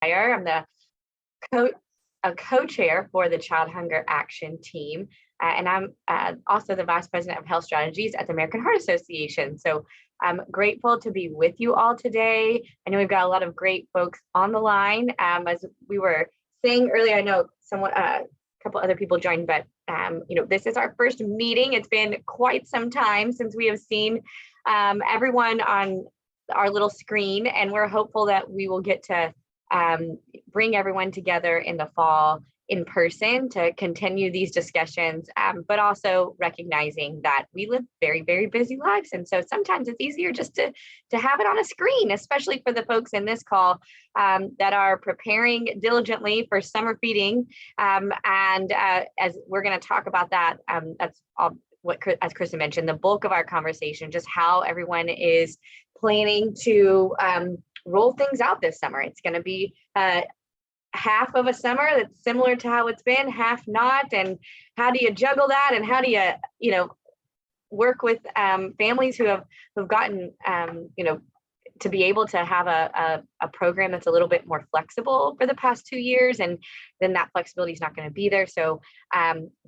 I'm the co-chair for the Child Hunger Action Team, and I'm also the Vice President of Health Strategies at the American Heart Association. So I'm grateful to be with you all today. I know we've got a lot of great folks on the line. As we were saying earlier, I know a couple other people joined, but this is our first meeting. It's been quite some time since we have seen everyone on our little screen, and we're hopeful that we will get to bring everyone together in the fall in person to continue these discussions, but also recognizing that we live very, very busy lives. And so sometimes it's easier just to have it on a screen, especially for the folks in this call that are preparing diligently for summer feeding. As we're going to talk about that, that's all what, as Kristen mentioned, the bulk of our conversation, just how everyone is planning to roll things out this summer. It's going to be half of a summer that's similar to how it's been, half not. And how do you juggle that? And how do you, work with families who have gotten, to be able to have a program that's a little bit more flexible for the past 2 years, and then that flexibility is not going to be there. So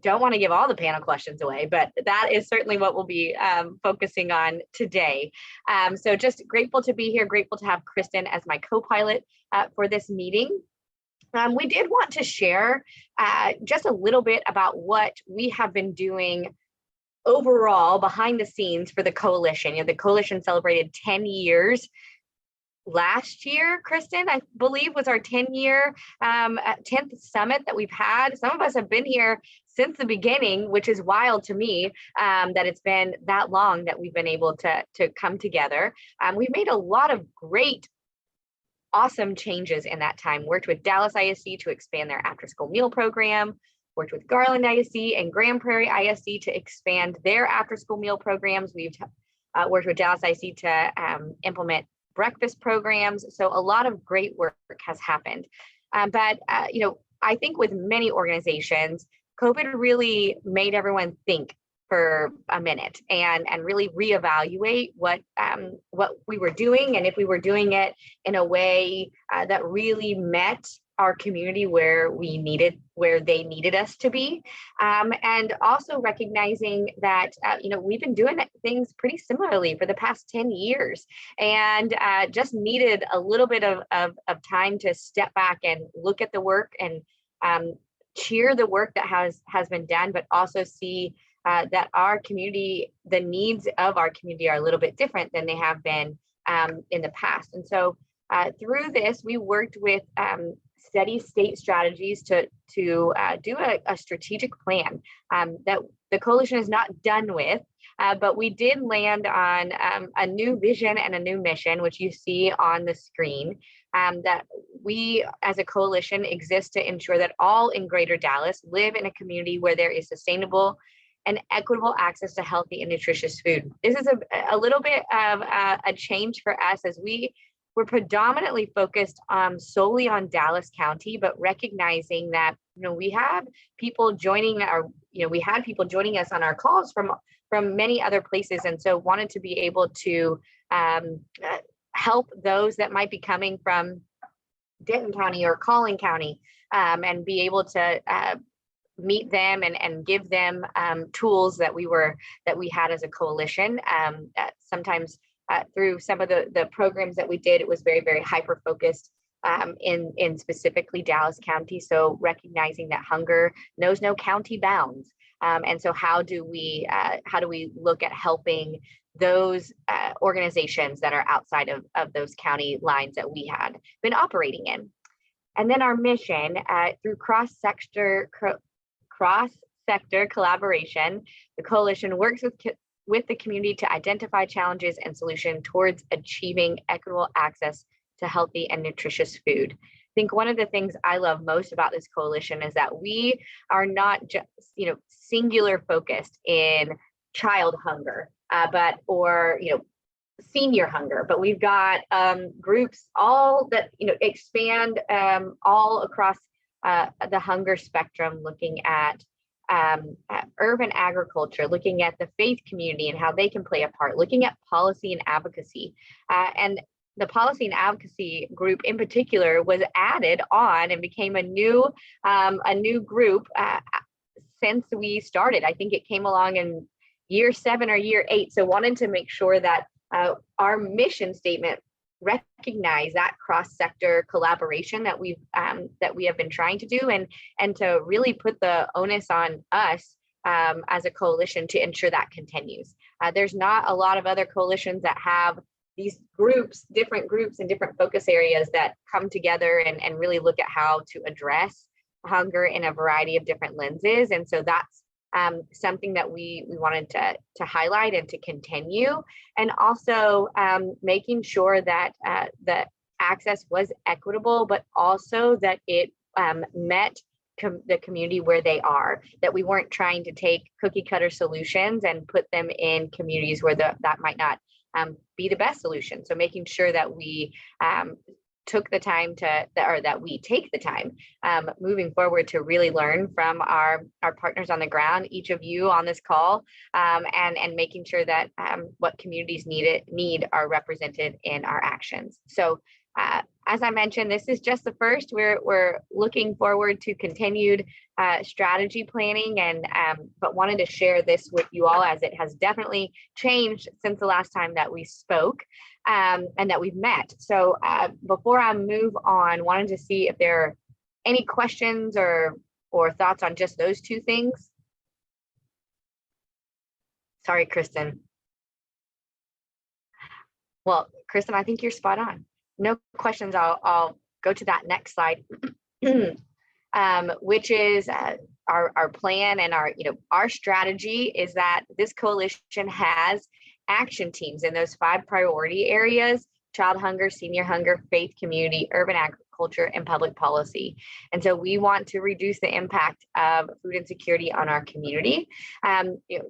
don't want to give all the panel questions away, but that is certainly what we'll be focusing on today. So just grateful to be here, grateful to have Kristen as my co-pilot for this meeting. We did want to share just a little bit about what we have been doing overall behind the scenes for the coalition. The coalition celebrated 10 years last year. Kristen, I believe, was our 10-year 10th summit that we've had. Some of us have been here since the beginning, which is wild to me that it's been that long that we've been able to come together. We've made a lot of great, awesome changes in that time. Worked with Dallas ISD to expand their after-school meal program, worked with Garland ISD and Grand Prairie ISD to expand their after-school meal programs. We've worked with Dallas ISD to implement breakfast programs. So a lot of great work has happened. But I think with many organizations, COVID really made everyone think for a minute and really reevaluate what we were doing, and if we were doing it in a way that really met our community where they needed us to be, and also recognizing that we've been doing things pretty similarly for the past 10 years, and just needed a little bit of time to step back and look at the work and cheer the work that has been done, but also see that our community, the needs of our community, are a little bit different than they have been in the past. And so through this, we worked with steady state strategies to do a strategic plan that the coalition is not done with, but we did land on a new vision and a new mission, which you see on the screen, that we as a coalition exist to ensure that all in Greater Dallas live in a community where there is sustainable and equitable access to healthy and nutritious food. This is a little bit of a change for us, as we're predominantly focused solely on Dallas County, but recognizing that we have people joining we had people joining us on our calls from many other places, and so wanted to be able to help those that might be coming from Denton County or Collin County, and be able to meet them and give them tools that we had as a coalition. Sometimes through some of the programs that we did, it was very, very hyper focused in specifically Dallas County. So recognizing that hunger knows no county bounds, and so how do we look at helping those organizations that are outside of those county lines that we had been operating in? And then our mission through cross-sector collaboration, the coalition works with the community to identify challenges and solutions towards achieving equitable access to healthy and nutritious food. I think one of the things I love most about this coalition is that we are not just singular focused in child hunger, or senior hunger, but we've got groups all that expand all across the hunger spectrum, looking at urban agriculture, looking at the faith community and how they can play a part, looking at policy and advocacy. And the policy and advocacy group in particular was added on and became a new group since we started. I think it came along in year 7 or year 8. So wanted to make sure that our mission statement recognize that cross-sector collaboration that we have been trying to do, and to really put the onus on us as a coalition to ensure that continues. There's not a lot of other coalitions that have these different groups and different focus areas that come together and really look at how to address hunger in a variety of different lenses. And so that's something that we wanted to highlight and to continue. And also making sure that the access was equitable, but also that it met the community where they are, that we weren't trying to take cookie cutter solutions and put them in communities where that might not be the best solution. So making sure that we took the time that we take the time moving forward to really learn from our partners on the ground, each of you on this call, and making sure that what communities need are represented in our actions. So as I mentioned, this is just the first. We're looking forward to continued strategy planning, and but wanted to share this with you all, as it has definitely changed since the last time that we spoke and that we've met. So before I move on, wanted to see if there are any questions or thoughts on just those two things. Sorry, Kristen. Well, Kristen, I think you're spot on. No questions. I'll go to that next slide, which is our plan and our strategy is that this coalition has action teams in those 5 priority areas: child hunger, senior hunger, faith, community, urban agriculture, and public policy. And so we want to reduce the impact of food insecurity on our community.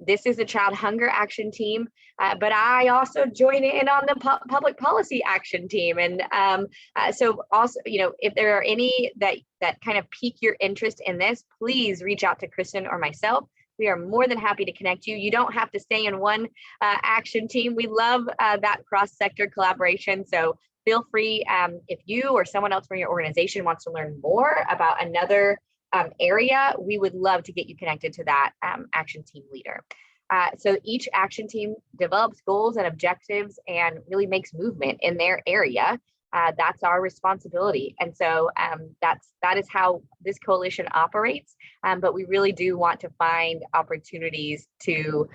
This is a child hunger action team, but I also join in on the public policy action team. And so also, if there are any that kind of pique your interest in this, please reach out to Kristen or myself. We are more than happy to connect you. You don't have to stay in one action team. We love that cross-sector collaboration. So feel free, if you or someone else from your organization wants to learn more about another area, we would love to get you connected to that action team leader. So each action team develops goals and objectives and really makes movement in their area. That's our responsibility. And so that is how this coalition operates. But we really do want to find opportunities to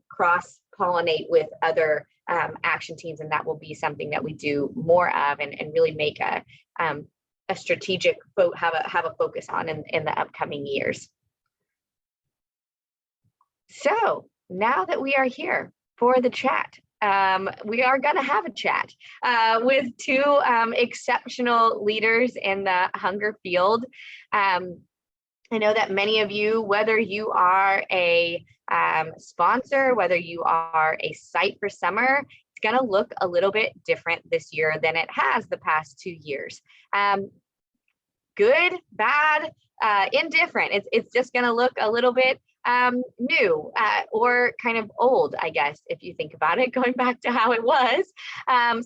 cross-pollinate with other action teams. And that will be something that we do more of and really make a strategic have a focus on in the upcoming years. So now that we are here for the chat, we are going to have a chat with 2 exceptional leaders in the hunger field. I know that many of you, whether you are a sponsor, whether you are a site for summer, it's going to look a little bit different this year than it has the past 2 years. Good, bad, indifferent. It's just going to look a little bit new or kind of old, I guess, if you think about it, going back to how it was.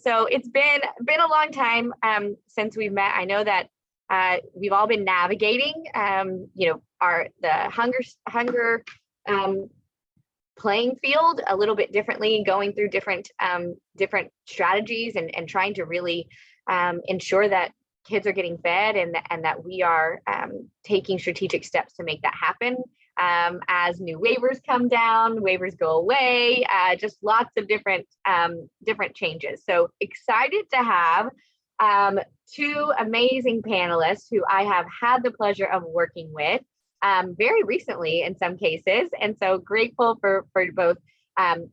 So it's been a long time since we've met. I know that we've all been navigating, the hunger playing field a little bit differently, going through different strategies and trying to really ensure that kids are getting fed and that we are taking strategic steps to make that happen. As new waivers come down, waivers go away, just lots of different changes. So excited to have 2 amazing panelists who I have had the pleasure of working with very recently in some cases. And so grateful for both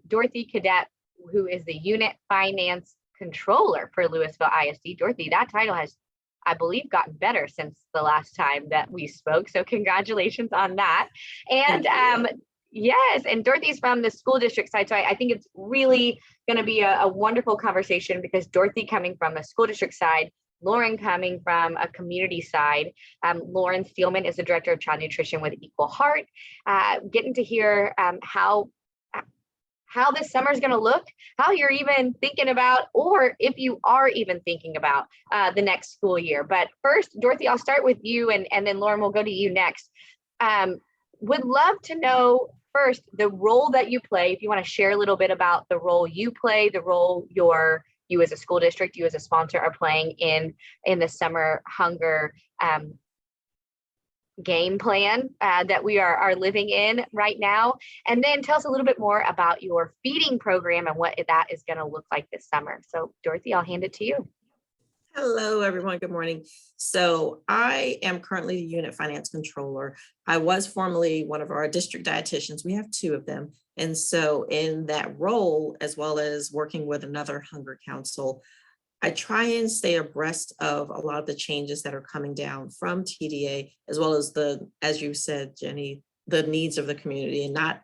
Dorothy Cadet, who is the Unit Finance Controller for Louisville ISD. Dorothy, that title has, I believe, gotten better since the last time that we spoke. So congratulations on that. And yes, and Dorothy's from the school district side. So I think it's really going to be a wonderful conversation because Dorothy coming from a school district side, Lauren coming from a community side. Lauren Steelman is the Director of Child Nutrition with Equal Heart. Getting to hear how how this summer is going to look, how you're even thinking about, or if you are even thinking about the next school year. But first, Dorothy, I'll start with you, and then Lauren will go to you next. Would love to know first the role that you play. If you want to share a little bit about the role you play, the role you as a school district, you as a sponsor are playing in the summer hunger game plan that we are living in right now. And then tell us a little bit more about your feeding program and what that is going to look like this summer. So Dorothy, I'll hand it to you. Hello, everyone. Good morning. So I am currently the unit finance controller. I was formerly one of our district dietitians. We have two of them. And so in that role, as well as working with another hunger council, I try and stay abreast of a lot of the changes that are coming down from TDA, as well as as you said, Jenny, the needs of the community, and not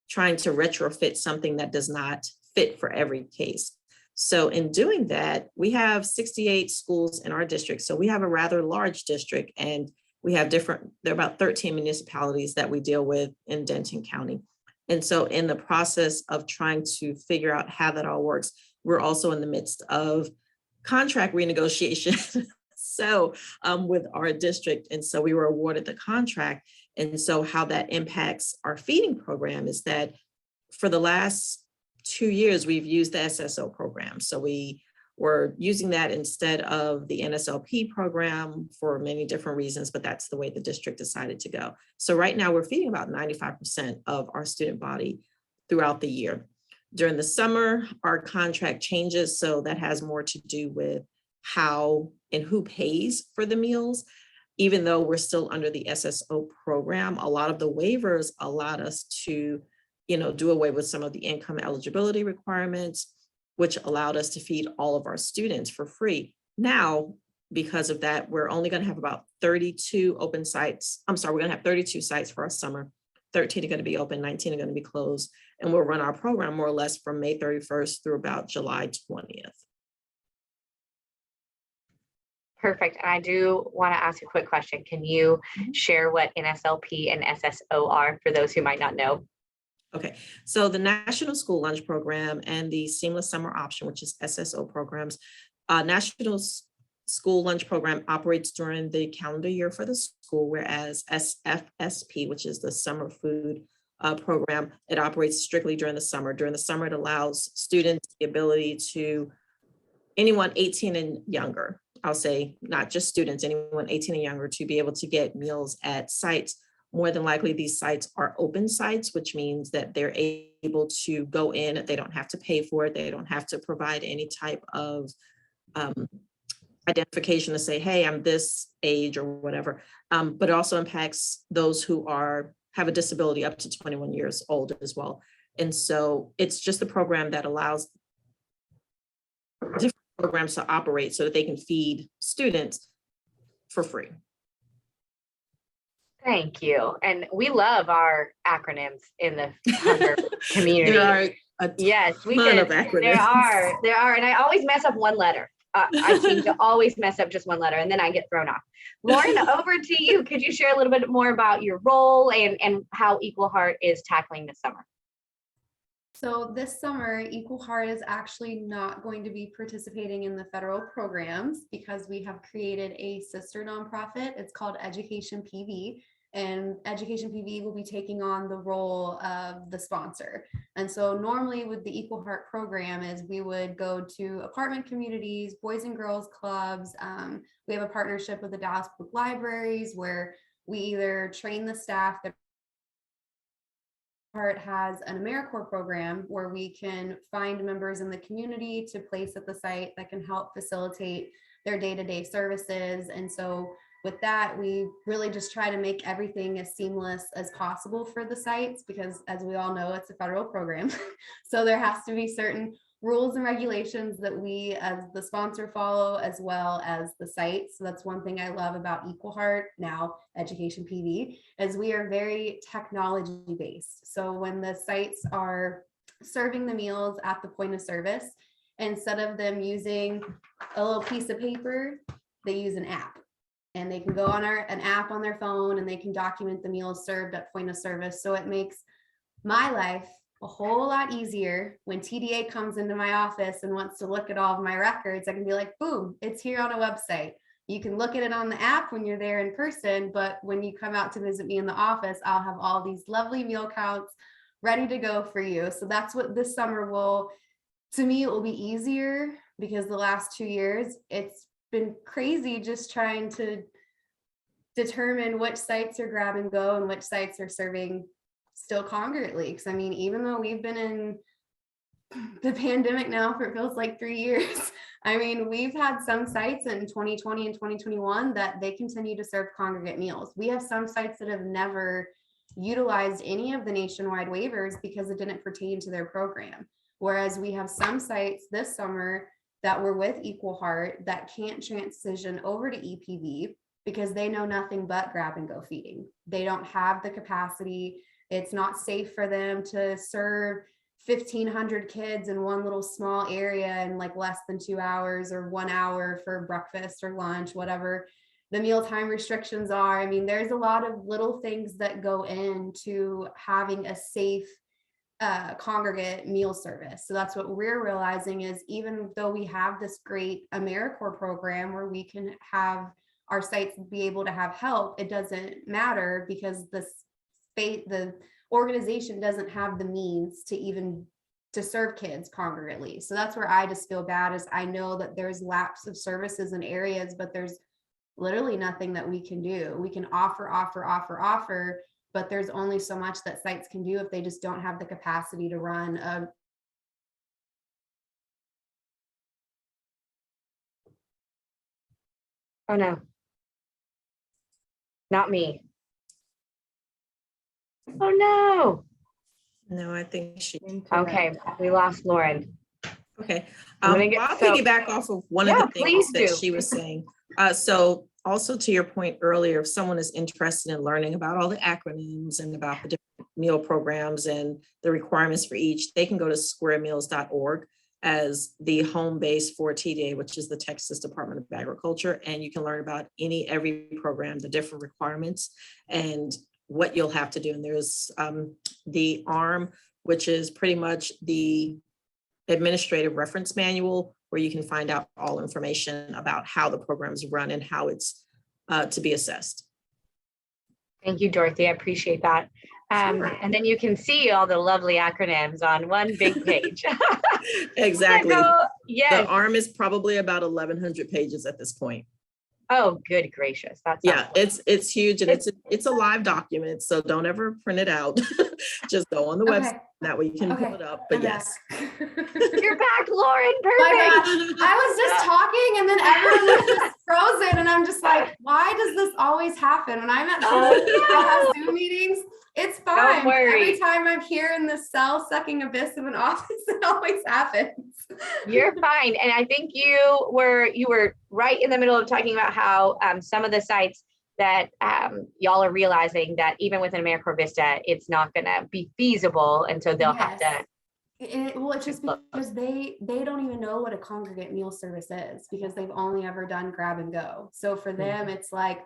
trying to retrofit something that does not fit for every case. So in doing that, we have 68 schools in our district. So we have a rather large district, and we have there are about 13 municipalities that we deal with in Denton County. And so in the process of trying to figure out how that all works, we're also in the midst of contract renegotiation. So with our district, and so we were awarded the contract. And so how that impacts our feeding program is that for the last 2 years, we've used the SSO program. So we were using that instead of the NSLP program for many different reasons, but that's the way the district decided to go. So right now we're feeding about 95% of our student body throughout the year. During the summer, our contract changes, so that has more to do with how and who pays for the meals. Even though we're still under the SSO program, a lot of the waivers allowed us to, do away with some of the income eligibility requirements, which allowed us to feed all of our students for free. Now, because of that, we're only going to have about 32 open sites. I'm sorry, we're going to have 32 sites for our summer. 13 are going to be open, 19 are going to be closed. And we'll run our program more or less from May 31st through about July 20th. Perfect. And I do want to ask a quick question. Can you share what NSLP and SSO are for those who might not know? Okay, so the National School Lunch Program and the Seamless Summer Option, which is SSO programs, National School Lunch Program operates during the calendar year for the school, whereas SFSP, which is the Summer Food Program, it operates strictly during the summer. During the summer, it allows students the ability to, anyone 18 and younger, I'll say not just students, anyone 18 and younger, to be able to get meals at sites. More than likely, these sites are open sites, which means that they're able to go in. They don't have to pay for it. They don't have to provide any type of identification to say, hey, I'm this age or whatever. But it also impacts those who have a disability up to 21 years old as well. And so it's just a program that allows different programs to operate so that they can feed students for free. Thank you. And we love our acronyms in the hunger community. There are a ton of acronyms. There are. And I always mess up one letter. I seem to always mess up just one letter, and then I get thrown off. Lauren, over to you. Could you share a little bit more about your role and how Equal Heart is tackling this summer? So this summer, Equal Heart is actually not going to be participating in the federal programs because we have created a sister nonprofit. It's called Education PV, and Education PV will be taking on the role of the sponsor. And so normally with the Equal Heart program is we would go to apartment communities, boys and girls clubs. We have a partnership with the Dallas Public Libraries where we either train the staff that Heart has an AmeriCorps program where we can find members in the community to place at the site that can help facilitate their day-to-day services. And so with that, we really just try to make everything as seamless as possible for the sites because, as we all know, it's a federal program. So there has to be certain rules and regulations that we as the sponsor follow as well as the site. So that's one thing I love about Equal Heart, now Education PV, is we are very technology based. So when the sites are serving the meals at the point of service, instead of them using a little piece of paper, they use an app. And they can go on an app on their phone and they can document the meals served at point of service. So it makes my life a whole lot easier when TDA comes into my office and wants to look at all of my records. I can be like, boom, it's here on a website. You can look at it on the app when you're there in person, but when you come out to visit me in the office, I'll have all these lovely meal counts ready to go for you. So that's what this summer will, to me, it will be easier, because the last 2 years, it's been crazy just trying to determine which sites are grab and go and which sites are serving still congregately. Because I mean, even though we've been in the pandemic now for, it feels like 3 years. I mean, we've had some sites in 2020 and 2021 that they continue to serve congregate meals. We have some sites that have never utilized any of the nationwide waivers because it didn't pertain to their program. Whereas we have some sites this summer that were with Equal Heart that can't transition over to EPV because they know nothing but grab and go feeding. They don't have the capacity. It's not safe for them to serve 1,500 kids in one little small area in like less than 2 hours or 1 hour for breakfast or lunch, whatever the mealtime restrictions are. I mean, there's a lot of little things that go into having a safe congregate meal service. So that's what we're realizing is, even though we have this great AmeriCorps program where we can have our sites be able to have help, it doesn't matter because the organization doesn't have the means to even to serve kids congregately. So that's where I just feel bad, is I know that there's lapse of services in areas, but there's literally nothing that we can do. We can offer, but there's only so much that sites can do if they just don't have the capacity to run a Oh no, not me. Oh no. No, I think she. Okay, we lost Lauren. Okay. I'm gonna I'll so- piggyback off of one Yeah, of the things please that do. she was saying. So also to your point earlier, if someone is interested in learning about all the acronyms and about the different meal programs and the requirements for each, they can go to squaremeals.org as the home base for TDA, which is the Texas Department of Agriculture. And you can learn about every program, the different requirements and what you'll have to do. And there's the ARM, which is pretty much the administrative reference manual, where you can find out all information about how the programs run and how it's to be assessed. Thank you, Dorothy. I appreciate that. Sure. And then you can see all the lovely acronyms on one big page. Exactly. Yes. The ARM is probably about 1,100 pages at this point. Oh, good gracious. That's It's huge, and it's a live document, so don't ever print it out. Just go on the website. That way you can pull it up. But I'm yes. You're back, Lauren. Perfect. My gosh. I was just talking and then everyone was just frozen, and I'm just like, why does this always happen? When I'm at have Zoom meetings, it's fine. Don't worry. Every time I'm here in the cell sucking abyss of an office, it always happens. You're fine. And I think you were right in the middle of talking about how some of the sites that y'all are realizing that even with an AmeriCorps Vista, it's not going to be feasible. And so they'll have to. It's just because they don't even know what a congregate meal service is, because they've only ever done grab and go. So for them, it's like,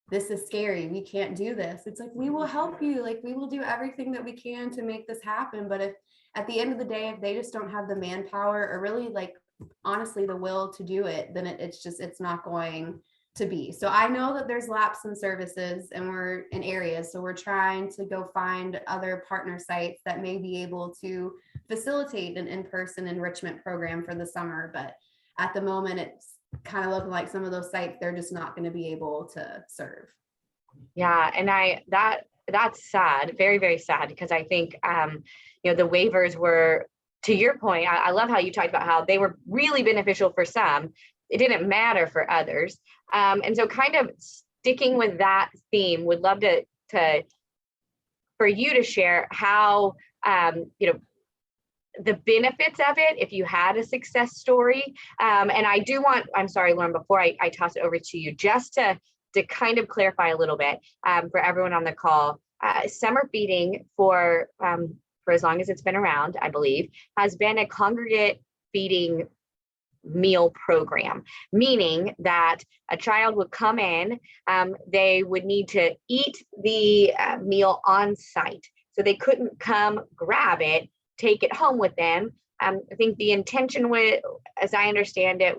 this is scary. We can't do this. It's like, we will help you. Like, we will do everything that we can to make this happen. But if at the end of the day, if they just don't have the manpower or really, like, honestly, the will to do it, then it's not going to be. So I know that there's lapse in services and we're in areas. So we're trying to go find other partner sites that may be able to facilitate an in-person enrichment program for the summer. But at the moment, it's kind of looking like some of those sites, they're just not going to be able to serve. Yeah. And that's sad, very, very sad, because I think, the waivers were, to your point, I love how you talked about how they were really beneficial for some. It didn't matter for others. And so kind of sticking with that theme, would love to for you to share how, the benefits of it, if you had a success story. And I'm sorry, Lauren, before I toss it over to you, just to kind of clarify a little bit for everyone on the call, summer feeding for as long as it's been around, I believe, has been a congregate feeding meal program, meaning that a child would come in, they would need to eat the meal on site. So they couldn't come grab it take it home with them. I think the intention with, as I understand it,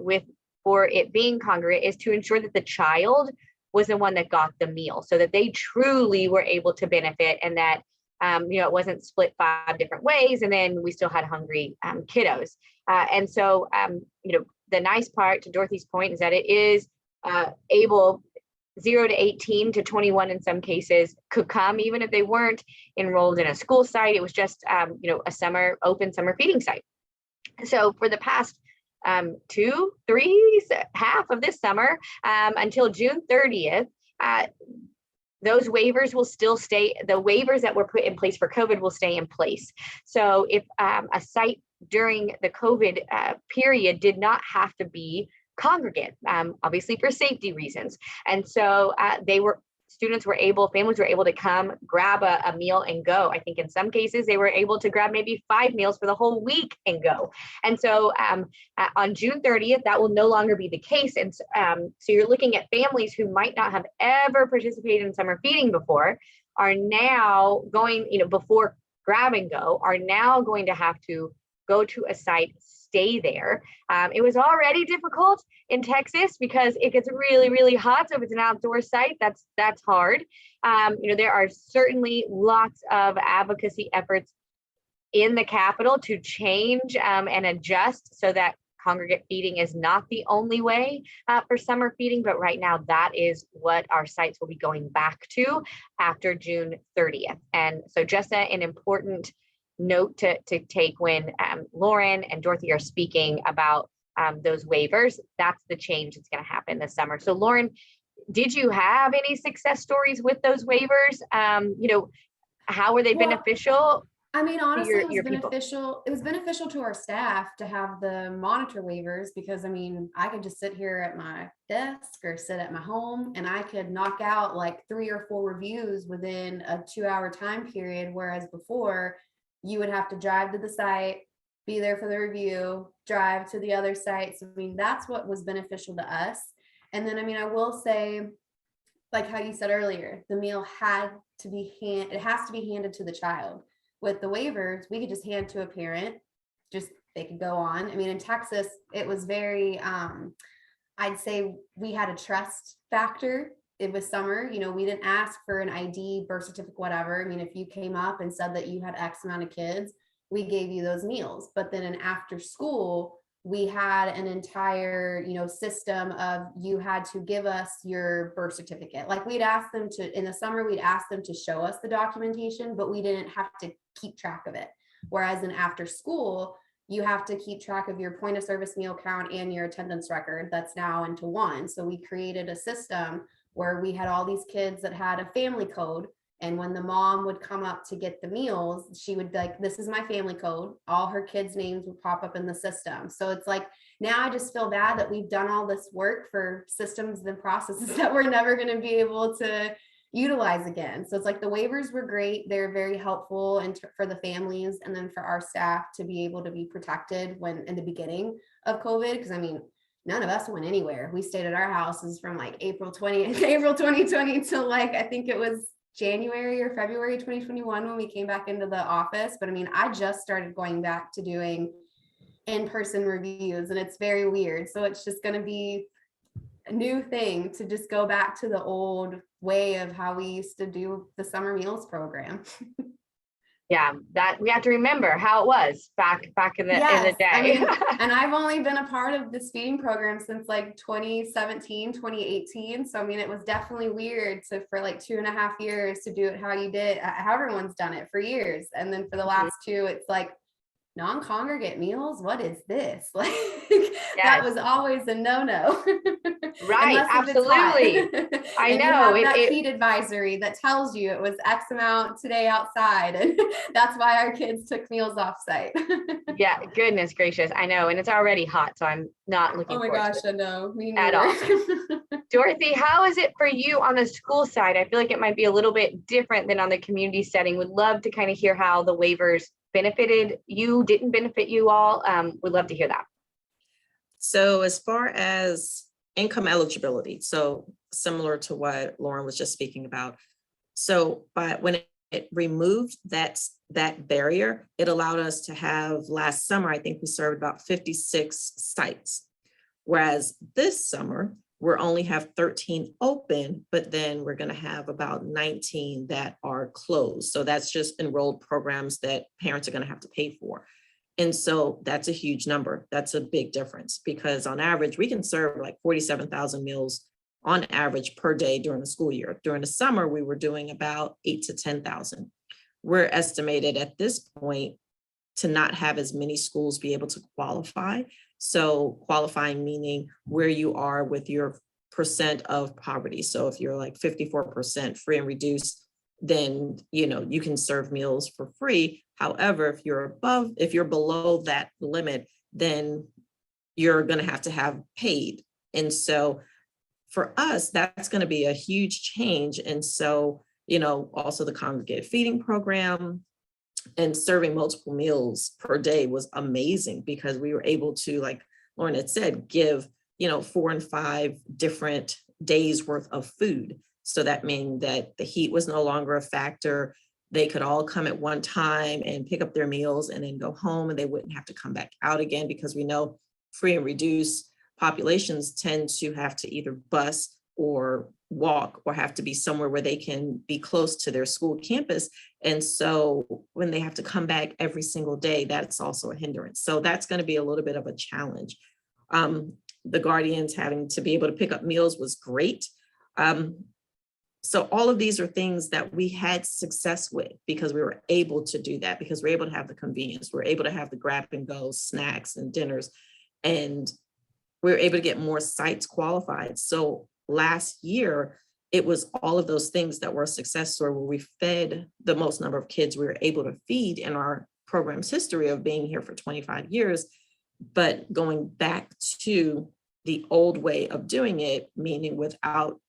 for it being congregate is to ensure that the child was the one that got the meal, so that they truly were able to benefit, and that it wasn't split 5 different ways, and then we still had hungry kiddos. And so, the nice part, to Dorothy's point, is that it is able 0 to 18 to 21 in some cases could come, even if they weren't enrolled in a school site. It was just a open summer feeding site. So for the past 2, 3, half of this summer, until June 30th, those waivers will still stay. The waivers that were put in place for COVID will stay in place. So if a site during the COVID period did not have to be congregate, obviously for safety reasons. And so families were able to come grab a meal and go. I think in some cases they were able to grab maybe 5 meals for the whole week and go. And so on June 30th, that will no longer be the case. And so you're looking at families who might not have ever participated in summer feeding before, are now going, before grab and go, are now going to have to go to a site, stay there. It was already difficult in Texas because it gets really, really hot. So if it's an outdoor site, that's hard. There are certainly lots of advocacy efforts in the Capitol to change and adjust so that congregate feeding is not the only way for summer feeding, but right now that is what our sites will be going back to after June 30th. And so just an important note to take when Lauren and Dorothy are speaking about those waivers. That's the change that's going to happen this summer. So Lauren, did you have any success stories with those waivers? How were they beneficial? I mean, honestly, it was your beneficial. people? It was beneficial to our staff to have the monitor waivers, because I mean, I could just sit here at my desk or sit at my home and I could knock out like 3 or 4 reviews within a 2-hour time period. Whereas before, you would have to drive to the site, be there for the review, drive to the other sites. I mean, that's what was beneficial to us. And then, I mean, I will say, like how you said earlier, the meal has to be handed to the child. With the waivers, we could just hand to a parent, they could go on. I mean, in Texas, it was very, I'd say we had a trust factor. It was summer, we didn't ask for an ID, birth certificate, whatever. I mean, if you came up and said that you had X amount of kids, we gave you those meals. But then in after school, we had an entire, system of, you had to give us your birth certificate. Like we'd ask them to, in the summer, we'd ask them to show us the documentation, but we didn't have to keep track of it. Whereas in after school, you have to keep track of your point of service meal count and your attendance record. That's now into one. So we created a system where we had all these kids that had a family code. And when the mom would come up to get the meals, she would be like, this is my family code. All her kids' names would pop up in the system. So it's like, now I just feel bad that we've done all this work for systems and processes that we're never going to be able to utilize again. So it's like the waivers were great. They're very helpful for the families, and then for our staff to be able to be protected when in the beginning of COVID. Because I mean, none of us went anywhere. We stayed at our houses from like April 2020 till like, I think it was January or February 2021 when we came back into the office. But I mean, I just started going back to doing in-person reviews, and it's very weird. So it's just going to be a new thing to just go back to the old way of how we used to do the summer meals program. Yeah, that we have to remember how it was back in the day. I mean, and I've only been a part of this feeding program since like 2017, 2018. So I mean, it was definitely weird for like 2.5 years to do it how you did, how everyone's done it for years. And then for the last 2, it's like non-congregate meals. What is this? Like that was always a no-no. Right, absolutely. I and know you have that heat advisory that tells you it was X amount today outside, and that's why our kids took meals off site. Yeah, goodness gracious, I know, and it's already hot, so I'm not looking. Oh my gosh, I know. Me at all. Dorothy, how is it for you on the school side? I feel like it might be a little bit different than on the community setting. Would love to kind of hear how the waivers benefited you, didn't benefit you all. Would love to hear that. So as far as income eligibility, so similar to what Lauren was just speaking about. So when it removed that barrier, it allowed us to have, last summer, I think we served about 56 sites. Whereas this summer, we're only have 13 open, but then we're going to have about 19 that are closed. So that's just enrolled programs that parents are going to have to pay for. And so that's a huge number. That's a big difference, because on average, we can serve like 47,000 meals on average per day during the school year. During the summer, we were doing about 8 to 10,000. We're estimated at this point to not have as many schools be able to qualify. So qualifying meaning where you are with your percent of poverty. So if you're like 54% free and reduced, then you can serve meals for free. However, if you're below that limit, then you're going to have paid. And so for us, that's going to be a huge change. And so, also the congregate feeding program and serving multiple meals per day was amazing, because we were able to, like Lauren had said, give, 4 and 5 different days worth of food. So that means that the heat was no longer a factor. They could all come at one time and pick up their meals and then go home, and they wouldn't have to come back out again, because we know free and reduced populations tend to have to either bus or walk, or have to be somewhere where they can be close to their school campus. And so when they have to come back every single day, that's also a hindrance. So that's going to be a little bit of a challenge. The guardians having to be able to pick up meals was great. So all of these are things that we had success with, because we were able to do that, because we're able to have the convenience, we're able to have the grab and go snacks and dinners, and we're able to get more sites qualified. So last year, it was all of those things that were a success story, where we fed the most number of kids we were able to feed in our program's history of being here for 25 years. But going back to the old way of doing it, meaning without,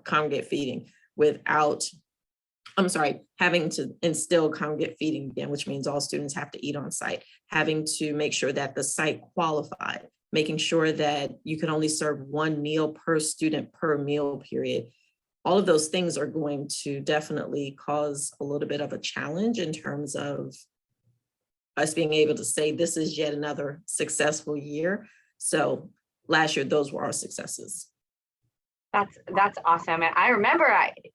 congregate feeding, having to instill congregate feeding again, which means all students have to eat on site, having to make sure that the site qualified, making sure that you can only serve one meal per student per meal period. All of those things are going to definitely cause a little bit of a challenge in terms of us being able to say this is yet another successful year. So last year, those were our successes. That's awesome. And I remember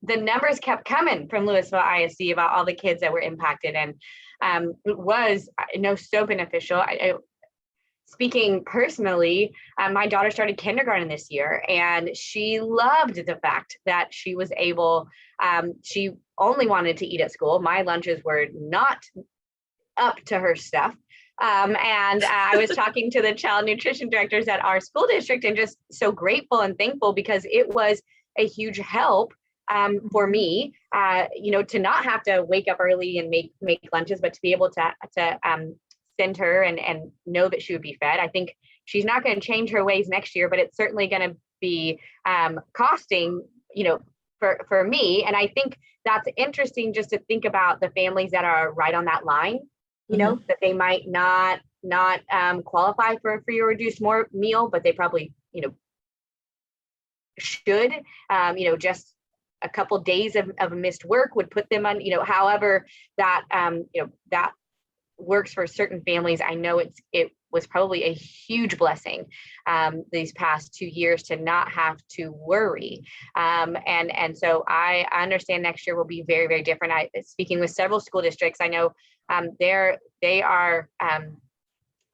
the numbers kept coming from Louisville ISD about all the kids that were impacted, and it was so beneficial. Speaking personally, my daughter started kindergarten this year, and she loved the fact that she was able, she only wanted to eat at school. My lunches were not up to her stuff. And I was talking to the child nutrition directors at our school district, and just so grateful and thankful, because it was a huge help for me, to not have to wake up early and make lunches, but to be able to send her and know that she would be fed. I think she's not going to change her ways next year, but it's certainly going to be costing, for me. And I think that's interesting, just to think about the families that are right on that line, that they might not qualify for a free or reduced more meal, but they probably, should, just a couple days of missed work would put them on, however that, that works for certain families. I know it was probably a huge blessing these past 2 years to not have to worry. And so I understand next year will be very, very different. Speaking with several school districts, I know they are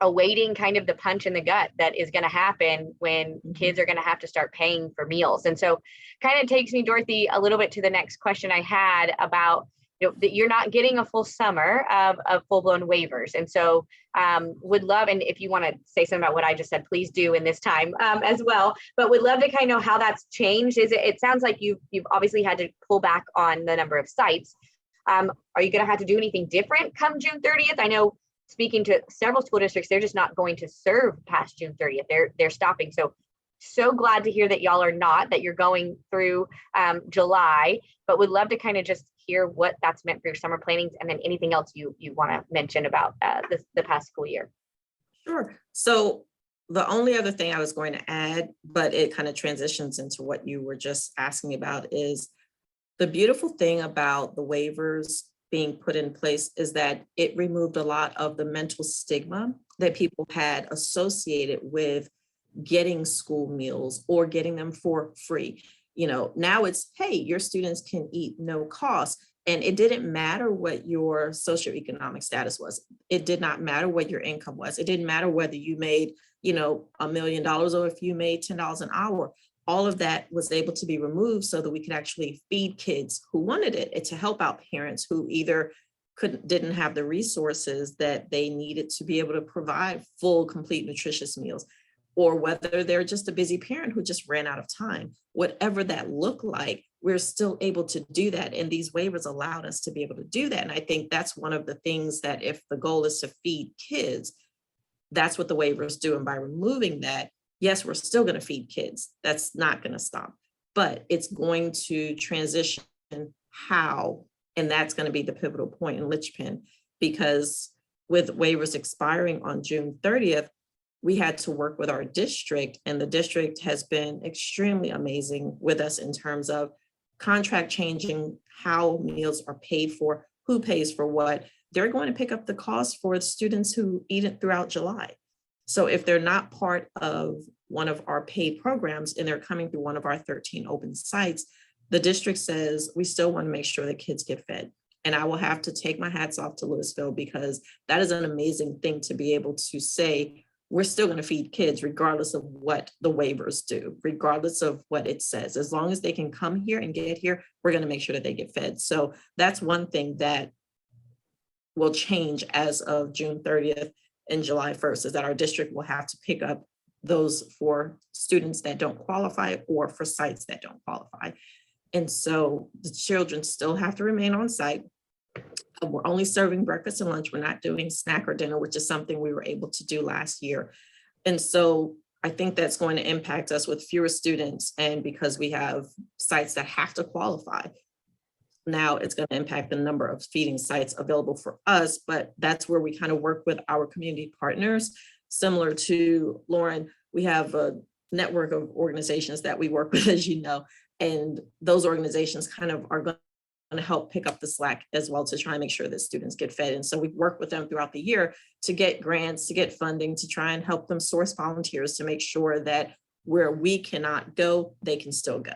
awaiting kind of the punch in the gut that is going to happen when kids are going to have to start paying for meals. And so kind of takes me, Dorothy, a little bit to the next question I had about, that you're not getting a full summer of full-blown waivers. And so would love, and if you want to say something about what I just said, please do in this time as well, but would love to kind of know how that's changed. It sounds like you've obviously had to pull back on the number of sites. Are you going to have to do anything different come June 30th? I know, speaking to several school districts, they're just not going to serve past June 30th. They're stopping. So glad to hear that y'all are not, that you're going through July, but would love to kind of just hear what that's meant for your summer plannings, and then anything else you want to mention about the past school year. Sure. So the only other thing I was going to add, but it kind of transitions into what you were just asking about, is The beautiful thing about the waivers being put in place is that it removed a lot of the mental stigma that people had associated with getting school meals or getting them for free. Now it's, hey, your students can eat no cost. And it didn't matter what your socioeconomic status was. It did not matter what your income was. It didn't matter whether you made, $1 million or if you made $10 an hour. All of that was able to be removed so that we could actually feed kids who wanted it, and to help out parents who either didn't have the resources that they needed to be able to provide full, complete, nutritious meals, or whether they're just a busy parent who just ran out of time. Whatever that looked like, we're still able to do that. And these waivers allowed us to be able to do that. And I think that's one of the things that, if the goal is to feed kids, that's what the waivers do. And by removing that, yes, we're still going to feed kids. That's not going to stop, but it's going to transition how, and that's going to be the pivotal point in linchpin, because with waivers expiring on June 30th, we had to work with our district, and the district has been extremely amazing with us in terms of contract changing, how meals are paid for, who pays for what. They're going to pick up the cost for students who eat it throughout July. So if they're not part of one of our paid programs and they're coming through one of our 13 open sites, the district says we still want to make sure that kids get fed. And I will have to take my hats off to Louisville, because that is an amazing thing to be able to say, we're still going to feed kids regardless of what the waivers do, regardless of what it says. As long as they can come here and get here, we're going to make sure that they get fed. So that's one thing that will change as of June 30th and July 1st, is that our district will have to pick up those for students that don't qualify or for sites that don't qualify. And so the children still have to remain on site. We're only serving breakfast and lunch. We're not doing snack or dinner, which is something we were able to do last year. And so I think that's going to impact us with fewer students. And because we have sites that have to qualify, now it's going to impact the number of feeding sites available for us. But that's where we kind of work with our community partners. Similar to Lauren, we have a network of organizations that we work with, as you know, and those organizations kind of are going to help pick up the slack as well, to try and make sure that students get fed. And so we work with them throughout the year to get grants, to get funding, to try and help them source volunteers to make sure that where we cannot go, they can still go.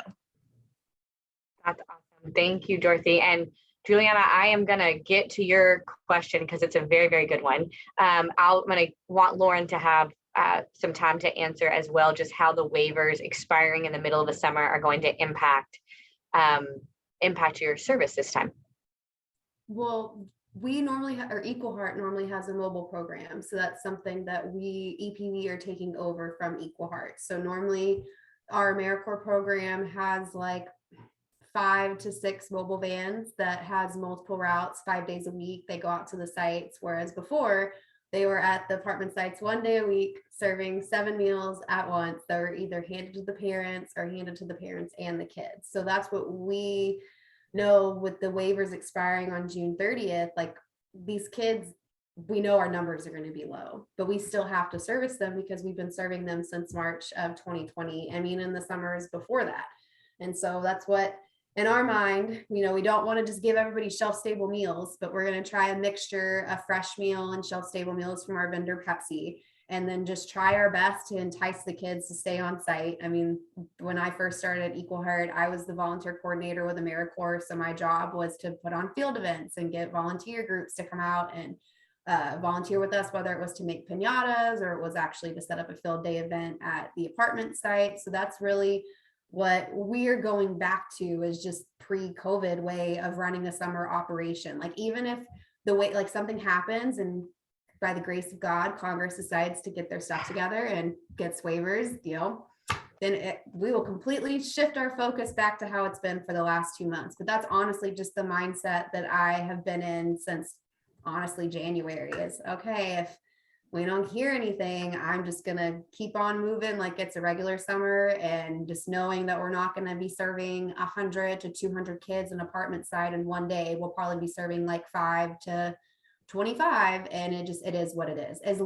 That's awesome. Thank you, Dorothy. And Juliana, I am going to get to your question because it's a very, very good one. I'm going to want Lauren to have some time to answer as well, just how the waivers expiring in the middle of the summer are going to impact your service this time. Well, we normally or Equal Heart normally has a mobile program. So that's something that we EPV are taking over from Equal Heart. So normally our AmeriCorps program has like 5 to 6 mobile vans that has multiple routes 5 days a week. They go out to the sites, whereas before they were at the apartment sites 1 day a week, serving 7 meals at once that were either handed to the parents or handed to the parents and the kids. So that's what we know with the waivers expiring on June 30th, like these kids, we know our numbers are going to be low, but we still have to service them because we've been serving them since March of 2020. I mean, in the summers before that. And so that's what, in our mind, we don't want to just give everybody shelf-stable meals, but we're going to try a mixture of fresh meal and shelf-stable meals from our vendor Pepsi, and then just try our best to entice the kids to stay on site. I mean, when I first started at Equal Heart, I was the volunteer coordinator with AmeriCorps, so my job was to put on field events and get volunteer groups to come out and volunteer with us, whether it was to make piñatas or it was actually to set up a field day event at the apartment site. So that's really what we're going back to, is just pre-COVID way of running a summer operation. Like even if the way, like something happens and by the grace of God, Congress decides to get their stuff together and gets waivers, then we will completely shift our focus back to how it's been for the last 2 months. But that's honestly just the mindset that I have been in since honestly January, is okay, if we don't hear anything, I'm just going to keep on moving like it's a regular summer, and just knowing that we're not going to be serving 100 to 200 kids in apartment side in one day. We'll probably be serving like 5 to 25, and it is what it is. As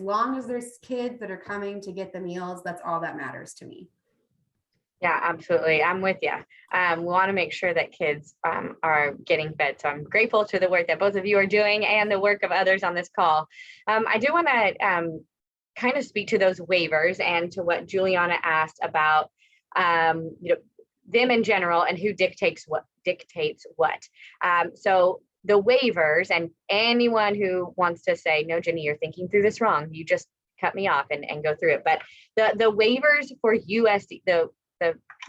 long as there's kids that are coming to get the meals, that's all that matters to me. Yeah, absolutely. I'm with you. We want to make sure that kids are getting fed. So I'm grateful to the work that both of you are doing and the work of others on this call. I do want to kind of speak to those waivers and to what Juliana asked about, them in general and who dictates what. So the waivers, and anyone who wants to say, no, Jenny, you're thinking through this wrong, you just cut me off and go through it. But the waivers for USD, the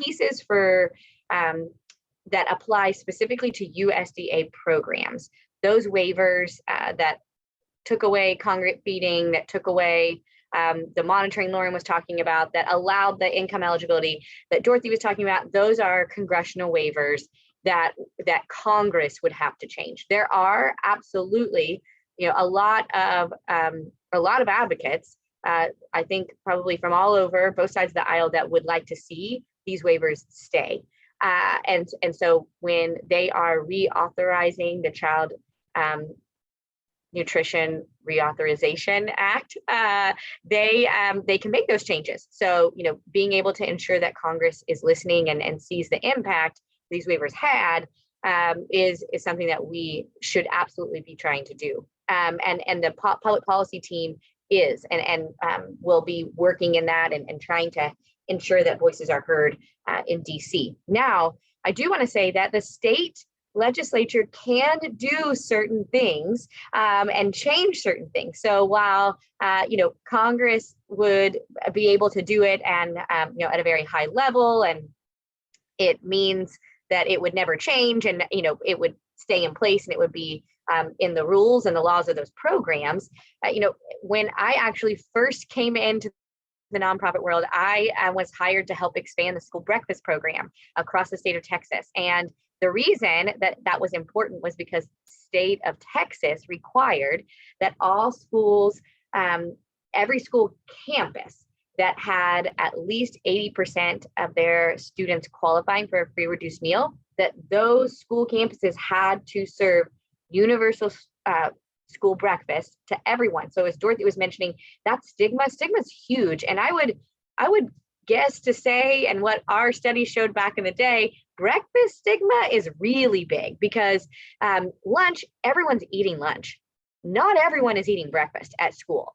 pieces for that apply specifically to USDA programs, those waivers that took away congregate feeding, that took away the monitoring Lauren was talking about, that allowed the income eligibility that Dorothy was talking about, those are congressional waivers that Congress would have to change. There are absolutely, a lot of advocates, I think probably from all over both sides of the aisle, that would like to see these waivers stay. And so when they are reauthorizing the Child Nutrition Reauthorization Act, they can make those changes. So, being able to ensure that Congress is listening and sees the impact these waivers had is something that we should absolutely be trying to do. And the public policy team is and will be working in that and trying to ensure that voices are heard in DC. Now, I do want to say that the state legislature can do certain things and change certain things. So while Congress would be able to do it and at a very high level, and it means that it would never change, and it would stay in place, and it would be in the rules and the laws of those programs. When I actually first came into the nonprofit world, I was hired to help expand the school breakfast program across the state of Texas. And the reason that was important was because the state of Texas required that all schools, every school campus that had at least 80% of their students qualifying for a free reduced meal, that those school campuses had to serve universal school breakfast to everyone. So as Dorothy was mentioning, that stigma's huge. And I would guess to say, and what our study showed back in the day, breakfast stigma is really big, because lunch, everyone's eating lunch. Not everyone is eating breakfast at school.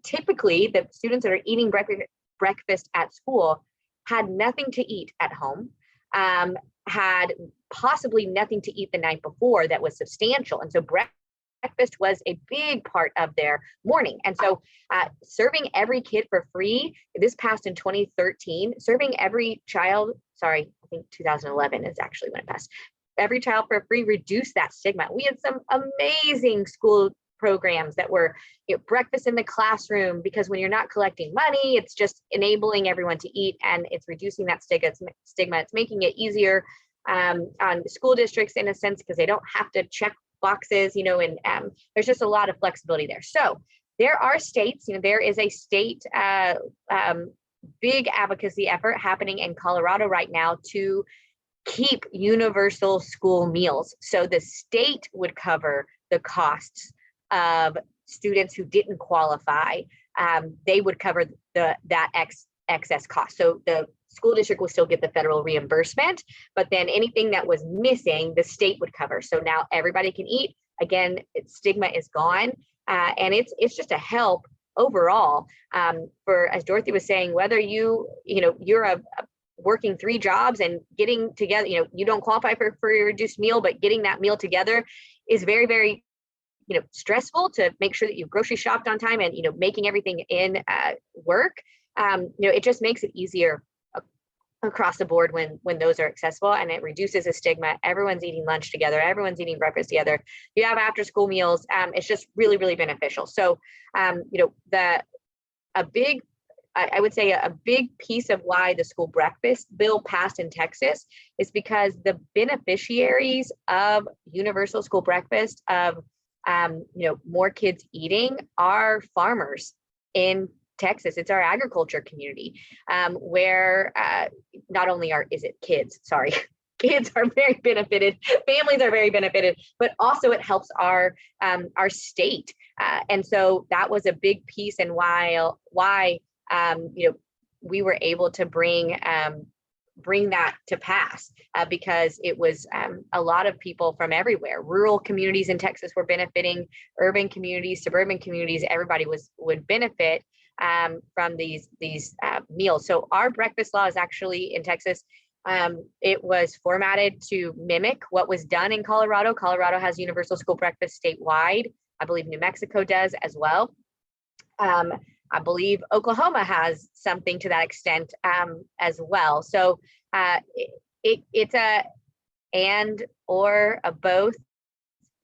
Typically the students that are eating breakfast at school had nothing to eat at home, had possibly nothing to eat the night before that was substantial. And so breakfast was a big part of their morning. And so serving every kid for free, this passed in 2013, serving every child, I think 2011 is actually when it passed, every child for free reduced that stigma. We had some amazing school programs that were breakfast in the classroom, because when you're not collecting money, it's just enabling everyone to eat, and it's reducing that stigma. It's making it easier on school districts in a sense, because they don't have to check boxes, and there's just a lot of flexibility there. So there are states, there is a state big advocacy effort happening in Colorado right now to keep universal school meals. So the state would cover the costs of students who didn't qualify. They would cover that excess cost. So the school district will still get the federal reimbursement, but then anything that was missing, the state would cover. So now everybody can eat. Again, stigma is gone, and it's just a help overall for, as Dorothy was saying, whether you're working 3 jobs and getting together, you don't qualify for a reduced meal, but getting that meal together is very, very stressful to make sure that you've grocery shopped on time and making everything in work. It just makes it easier across the board when those are accessible, and it reduces the stigma. Everyone's eating lunch together, everyone's eating breakfast together, you have after school meals. It's just really, really beneficial. So I would say a big piece of why the school breakfast bill passed in Texas is because the beneficiaries of universal school breakfast, of more kids eating, are farmers in Texas. It's our agriculture community, where not only is it kids, kids are very benefited, families are very benefited, but also it helps our state. And so that was a big piece, and why we were able to bring that to pass because it was a lot of people from everywhere. Rural communities in Texas were benefiting, urban communities, suburban communities, everybody would benefit from these meals. So our breakfast law is actually in Texas. It was formatted to mimic what was done in Colorado. Colorado has universal school breakfast statewide. I believe New Mexico does as well. I believe Oklahoma has something to that extent as well. So it's a and or a both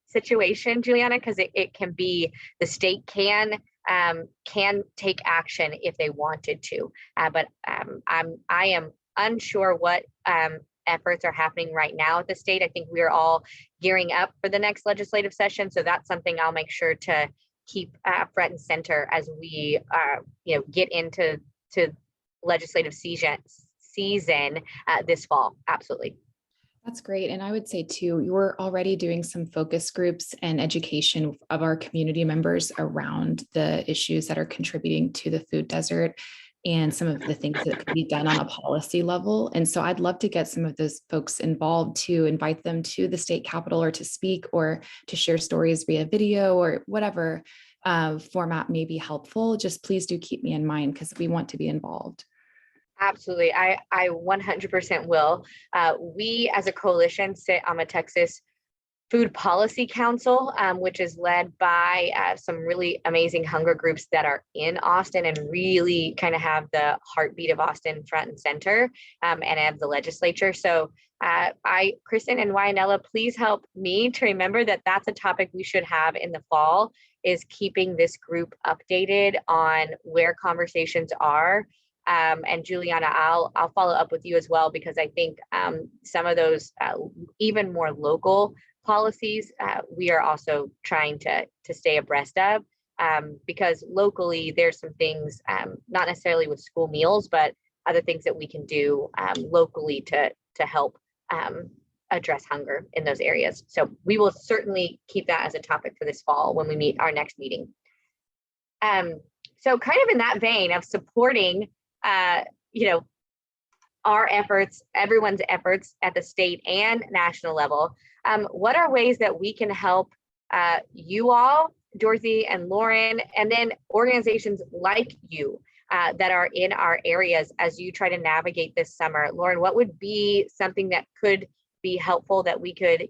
situation, Juliana, because it can be the state can take action if they wanted to, but I am unsure what efforts are happening right now at the state. I think we're all gearing up for the next legislative session, so that's something I'll make sure to keep front and center as we get into legislative season this fall. Absolutely. That's great. And I would say too, you're already doing some focus groups and education of our community members around the issues that are contributing to the food desert and some of the things that can be done on a policy level. And so I'd love to get some of those folks involved, to invite them to the state capitol or to speak or to share stories via video or whatever format may be helpful. Just please do keep me in mind because we want to be involved. Absolutely. I 100% will. We as a coalition sit on the Texas Food Policy Council, which is led by some really amazing hunger groups that are in Austin and really kind of have the heartbeat of Austin front and center, and of the legislature. So Kristen and Wyanella, please help me to remember that that's a topic we should have in the fall, is keeping this group updated on where conversations are. And Juliana, I'll follow up with you as well, because I think some of those even more local policies we are also trying to stay abreast of, because locally there's some things, not necessarily with school meals, but other things that we can do locally to help address hunger in those areas. So we will certainly keep that as a topic for this fall when we meet our next meeting. So kind of in that vein of supporting our efforts, everyone's efforts at the state and national level, what are ways that we can help you all, Dorothy and Lauren, and then organizations like you that are in our areas as you try to navigate this summer? Lauren, what would be something that could be helpful that we could,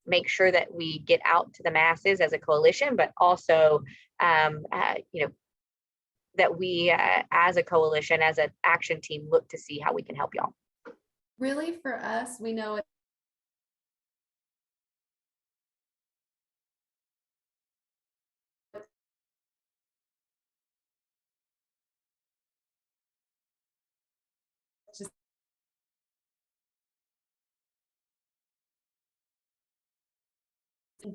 make sure that we get out to the masses as a coalition, but also, that we as a coalition, as an action team, look to see how we can help y'all? Really, for us, we know just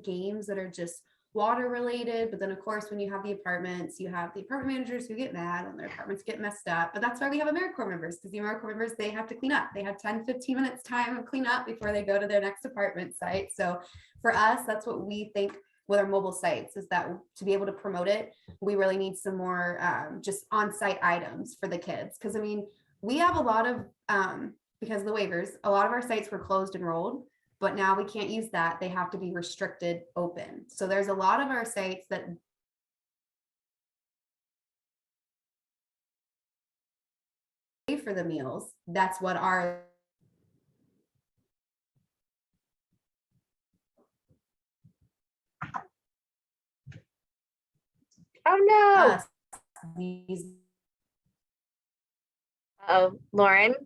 games that are just water related, but then of course when you have the apartments, you have the apartment managers who get mad when their apartments get messed up. But that's why we have AmeriCorps members, because the AmeriCorps members, they have to clean up. They have 10-15 minutes time of clean up before they go to their next apartment site. So for us, that's what we think with our mobile sites, is that to be able to promote it, we really need some more just on-site items for the kids. Because I mean, we have a lot of because of the waivers, a lot of our sites were closed enrolled, but now we can't use that. They have to be restricted open. So there's a lot of our sites that pay for the meals. That's what our Oh no. these Oh, Lauren,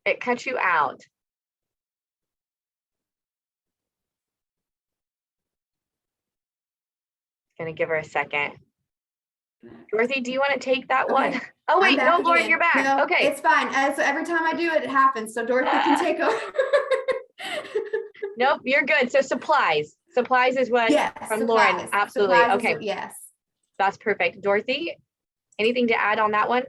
it cut you out. Gonna give her a second. Dorothy, do you want to take that one? Oh wait, no, Lauren, again. You're back. No, Okay, it's fine. So every time I do it, it happens. So Dorothy can take over. Nope, you're good. So supplies is what from Lauren. Supplies. Absolutely. Supplies Okay, yes. that's perfect. Dorothy, anything to add on that one?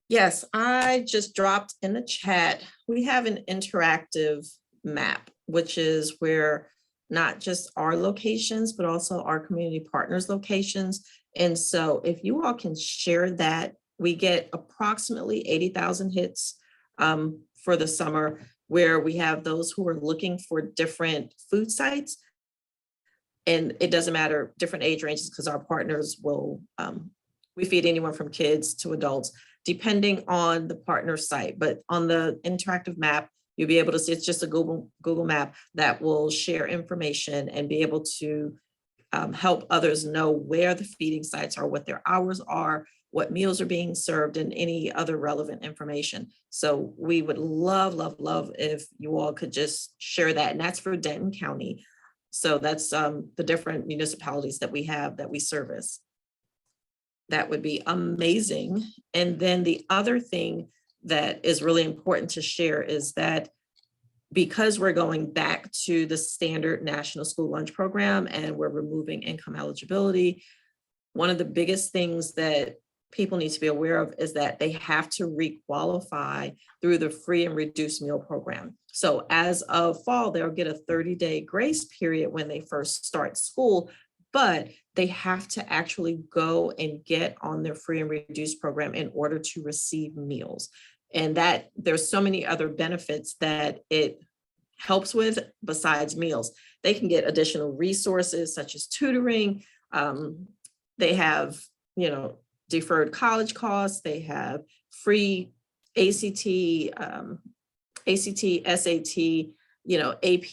Yes, I just dropped in the chat. We have an interactive map, which is where not just our locations, but also our community partners' locations. And so if you all can share that we get approximately 80,000 hits for the summer, where we have those who are looking for different food sites. And it doesn't matter, different age ranges, because our partners will, we feed anyone from kids to adults, depending on the partner site. But on the interactive map, you'll be able to see, it's just a Google map that will share information and be able to help others know where the feeding sites are, what their hours are, what meals are being served, and any other relevant information. So we would love, love, love if you all could just share that. And that's for Denton County. So that's the different municipalities that we have that we service. That would be amazing. And then the other thing that is really important to share is that because we're going back to the standard national school lunch program and we're removing income eligibility, one of the biggest things that people need to be aware of is that they have to requalify through the free and reduced meal program. So as of fall, they'll get a 30-day grace period when they first start school, but they have to actually go and get on their free and reduced program in order to receive meals. And that there's so many other benefits that it helps with besides meals. They can get additional resources such as tutoring. They have, deferred college costs. They have free ACT, SAT, AP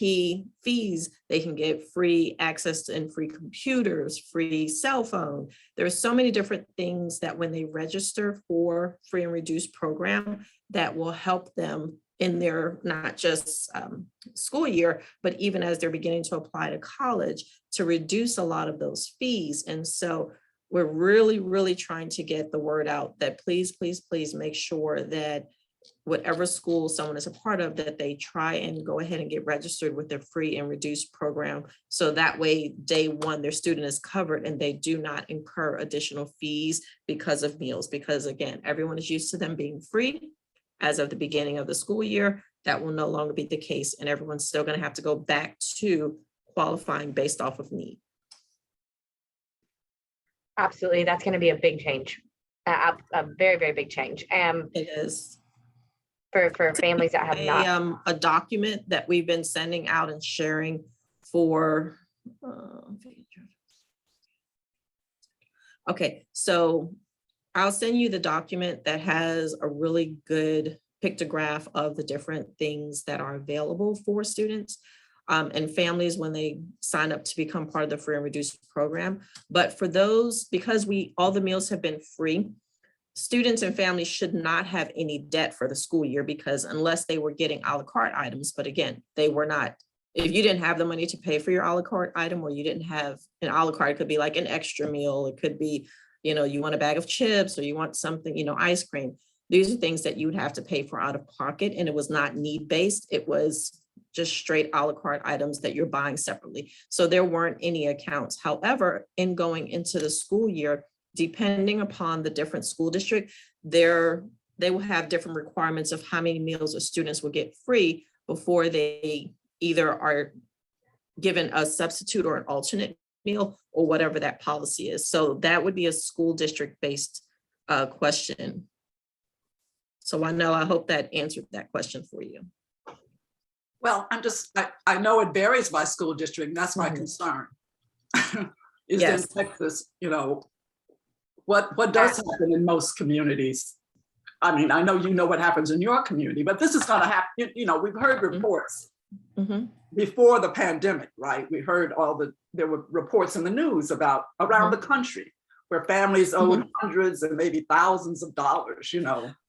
fees. They can get free access to and free computers, free cell phone. There's so many different things that when they register for free and reduced program that will help them in their not just school year, but even as they're beginning to apply to college, to reduce a lot of those fees. And so we're really, really trying to get the word out that please, please, please make sure that whatever school someone is a part of, that they try and go ahead and get registered with their free and reduced program. So that way, day one, their student is covered and they do not incur additional fees because of meals. Because again, everyone is used to them being free as of the beginning of the school year. That will no longer be the case, and everyone's still going to have to go back to qualifying based off of need. Absolutely. That's going to be a big change, a very, very big change. It is. For families that have not. A document that we've been sending out and sharing for, okay, so I'll send you the document that has a really good pictograph of the different things that are available for students and families when they sign up to become part of the free and reduced program. But for those, because all the meals have been free, students and families should not have any debt for the school year, because unless they were getting a la carte items, but again, they were not. If you didn't have the money to pay for your a la carte item, or you didn't have an a la carte, it could be like an extra meal. It could be, you want a bag of chips, or you want something, ice cream. These are things that you would have to pay for out of pocket, and it was not need-based. It was just straight a la carte items that you're buying separately. So there weren't any accounts. However, in going into the school year, depending upon the different school district, they will have different requirements of how many meals a students will get free before they either are given a substitute or an alternate meal, or whatever that policy is. So that would be a school district based question. So I hope that answered that question for you. Well, I know it varies by school district. And that's my concern. Is Yes. in Texas, what does happen in most communities? I mean, I know what happens in your community, but this is going to happen. We've heard reports before the pandemic, right? We heard there were reports in the news about around the country where families owed hundreds and maybe thousands of dollars,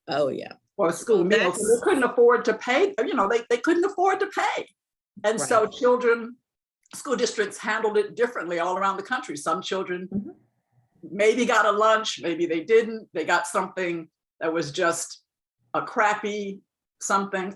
Oh yeah. for school meals. And they couldn't afford to pay, they couldn't afford to pay. And so school districts handled it differently all around the country. Some children maybe got a lunch, maybe they didn't. They got something that was just a crappy something,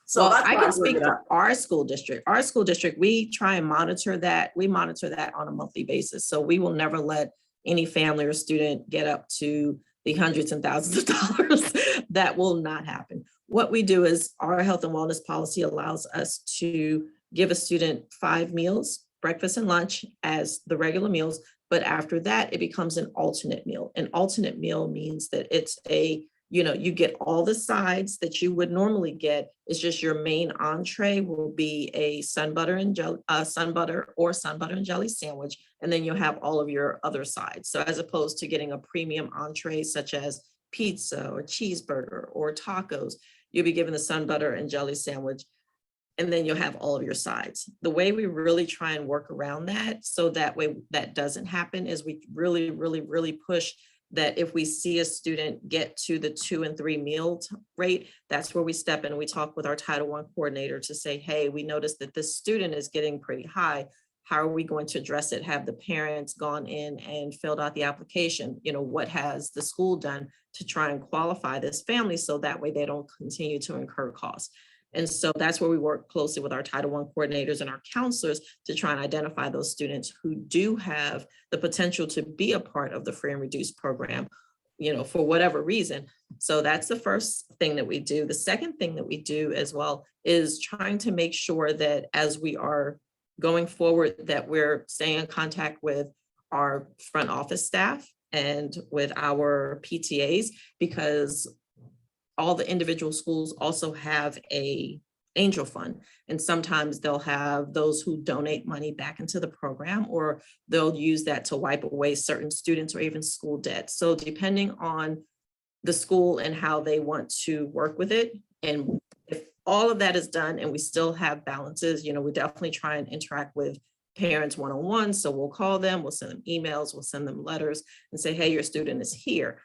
So well, I can speak for our school district. Our school district, we try and monitor that. We monitor that on a monthly basis. So we will never let any family or student get up to the hundreds and thousands of dollars. That will not happen. What we do is our health and wellness policy allows us to give a student 5 meals, breakfast and lunch as the regular meals, But after that, it becomes an alternate meal. An alternate meal means that it's you get all the sides that you would normally get. It's just your main entree will be a sun butter and jelly sandwich, and then you'll have all of your other sides. So as opposed to getting a premium entree such as pizza or cheeseburger or tacos, you'll be given the sun butter and jelly sandwich, and then you'll have all of your sides. The way we really try and work around that, so that way that doesn't happen, is we really, really, really push that if we see a student get to the 2 and 3 meal rate, that's where we step in and we talk with our Title I coordinator to say, hey, we noticed that this student is getting pretty high. How are we going to address it? Have the parents gone in and filled out the application? What has the school done to try and qualify this family so that way they don't continue to incur costs? And so that's where we work closely with our Title I coordinators and our counselors to try and identify those students who do have the potential to be a part of the free and reduced program, for whatever reason. So that's the first thing that we do. The second thing that we do as well is trying to make sure that as we are going forward, that we're staying in contact with our front office staff and with our PTAs, because all the individual schools also have a angel fund. And sometimes they'll have those who donate money back into the program, or they'll use that to wipe away certain students or even school debt. So depending on the school and how they want to work with it, and if all of that is done and we still have balances, we definitely try and interact with parents one-on-one. So we'll call them, we'll send them emails, we'll send them letters and say, hey, your student is here.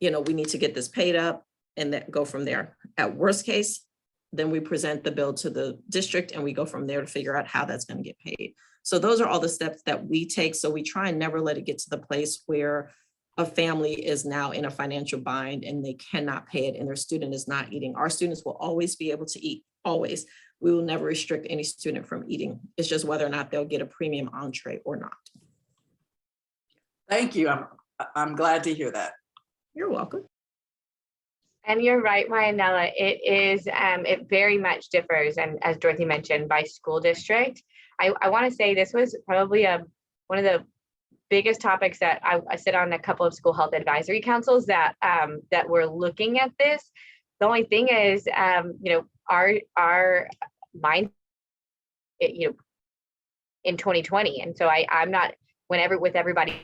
We need to get this paid up, and then go from there. At worst case, then we present the bill to the district and we go from there to figure out how that's going to get paid. So those are all the steps that we take. So we try and never let it get to the place where a family is now in a financial bind and they cannot pay it and their student is not eating. Our students will always be able to eat, always. We will never restrict any student from eating. It's just whether or not they'll get a premium entree or not. Thank you. I'm glad to hear that. You're welcome. And you're right, Marianella, it very much differs. And as Dorothy mentioned, by school district. I want to say this was probably one of the biggest topics that I sit on a couple of school health advisory councils that were looking at this. The only thing is, our mind, in 2020. And so I'm not, with everybody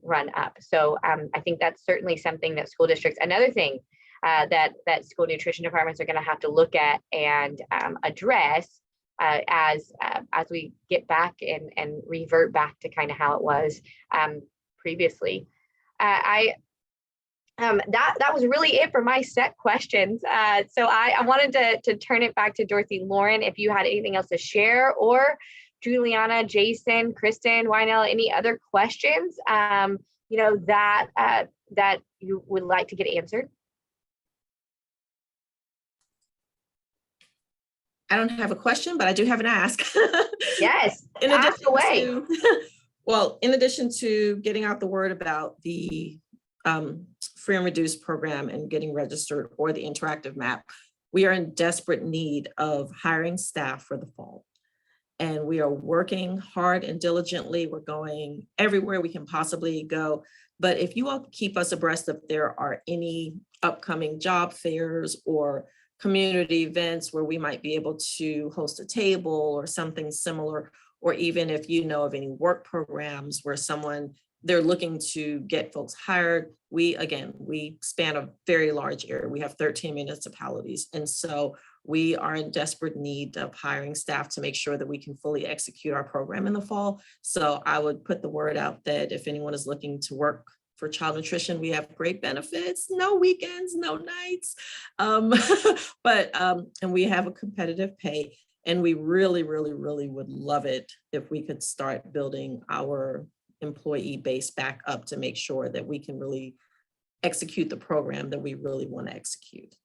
run up. So I think that's certainly something that school districts, another thing that school nutrition departments are going to have to look at and address as we get back and revert back to kind of how it was previously. That was really it for my set questions. So I wanted to turn it back to Dorothy Lauren, if you had anything else to share, or Juliana, Jason, Kristen, Wynell, any other questions, that you would like to get answered? I don't have a question, but I do have an ask. Yes, in ask away. In addition to getting out the word about the free and reduced program and getting registered, or the interactive map, we are in desperate need of hiring staff for the fall. And we are working hard and diligently. We're going everywhere we can possibly go. But if you all keep us abreast if there are any upcoming job fairs or community events where we might be able to host a table or something similar, or even if you know of any work programs where they're looking to get folks hired. We span a very large area. We have 13 municipalities. And so we are in desperate need of hiring staff to make sure that we can fully execute our program in the fall. So I would put the word out that if anyone is looking to work for child nutrition, we have great benefits, no weekends, no nights, and we have a competitive pay. And we really, really, really would love it if we could start building our employee base back up to make sure that we can really execute the program that we really want to execute.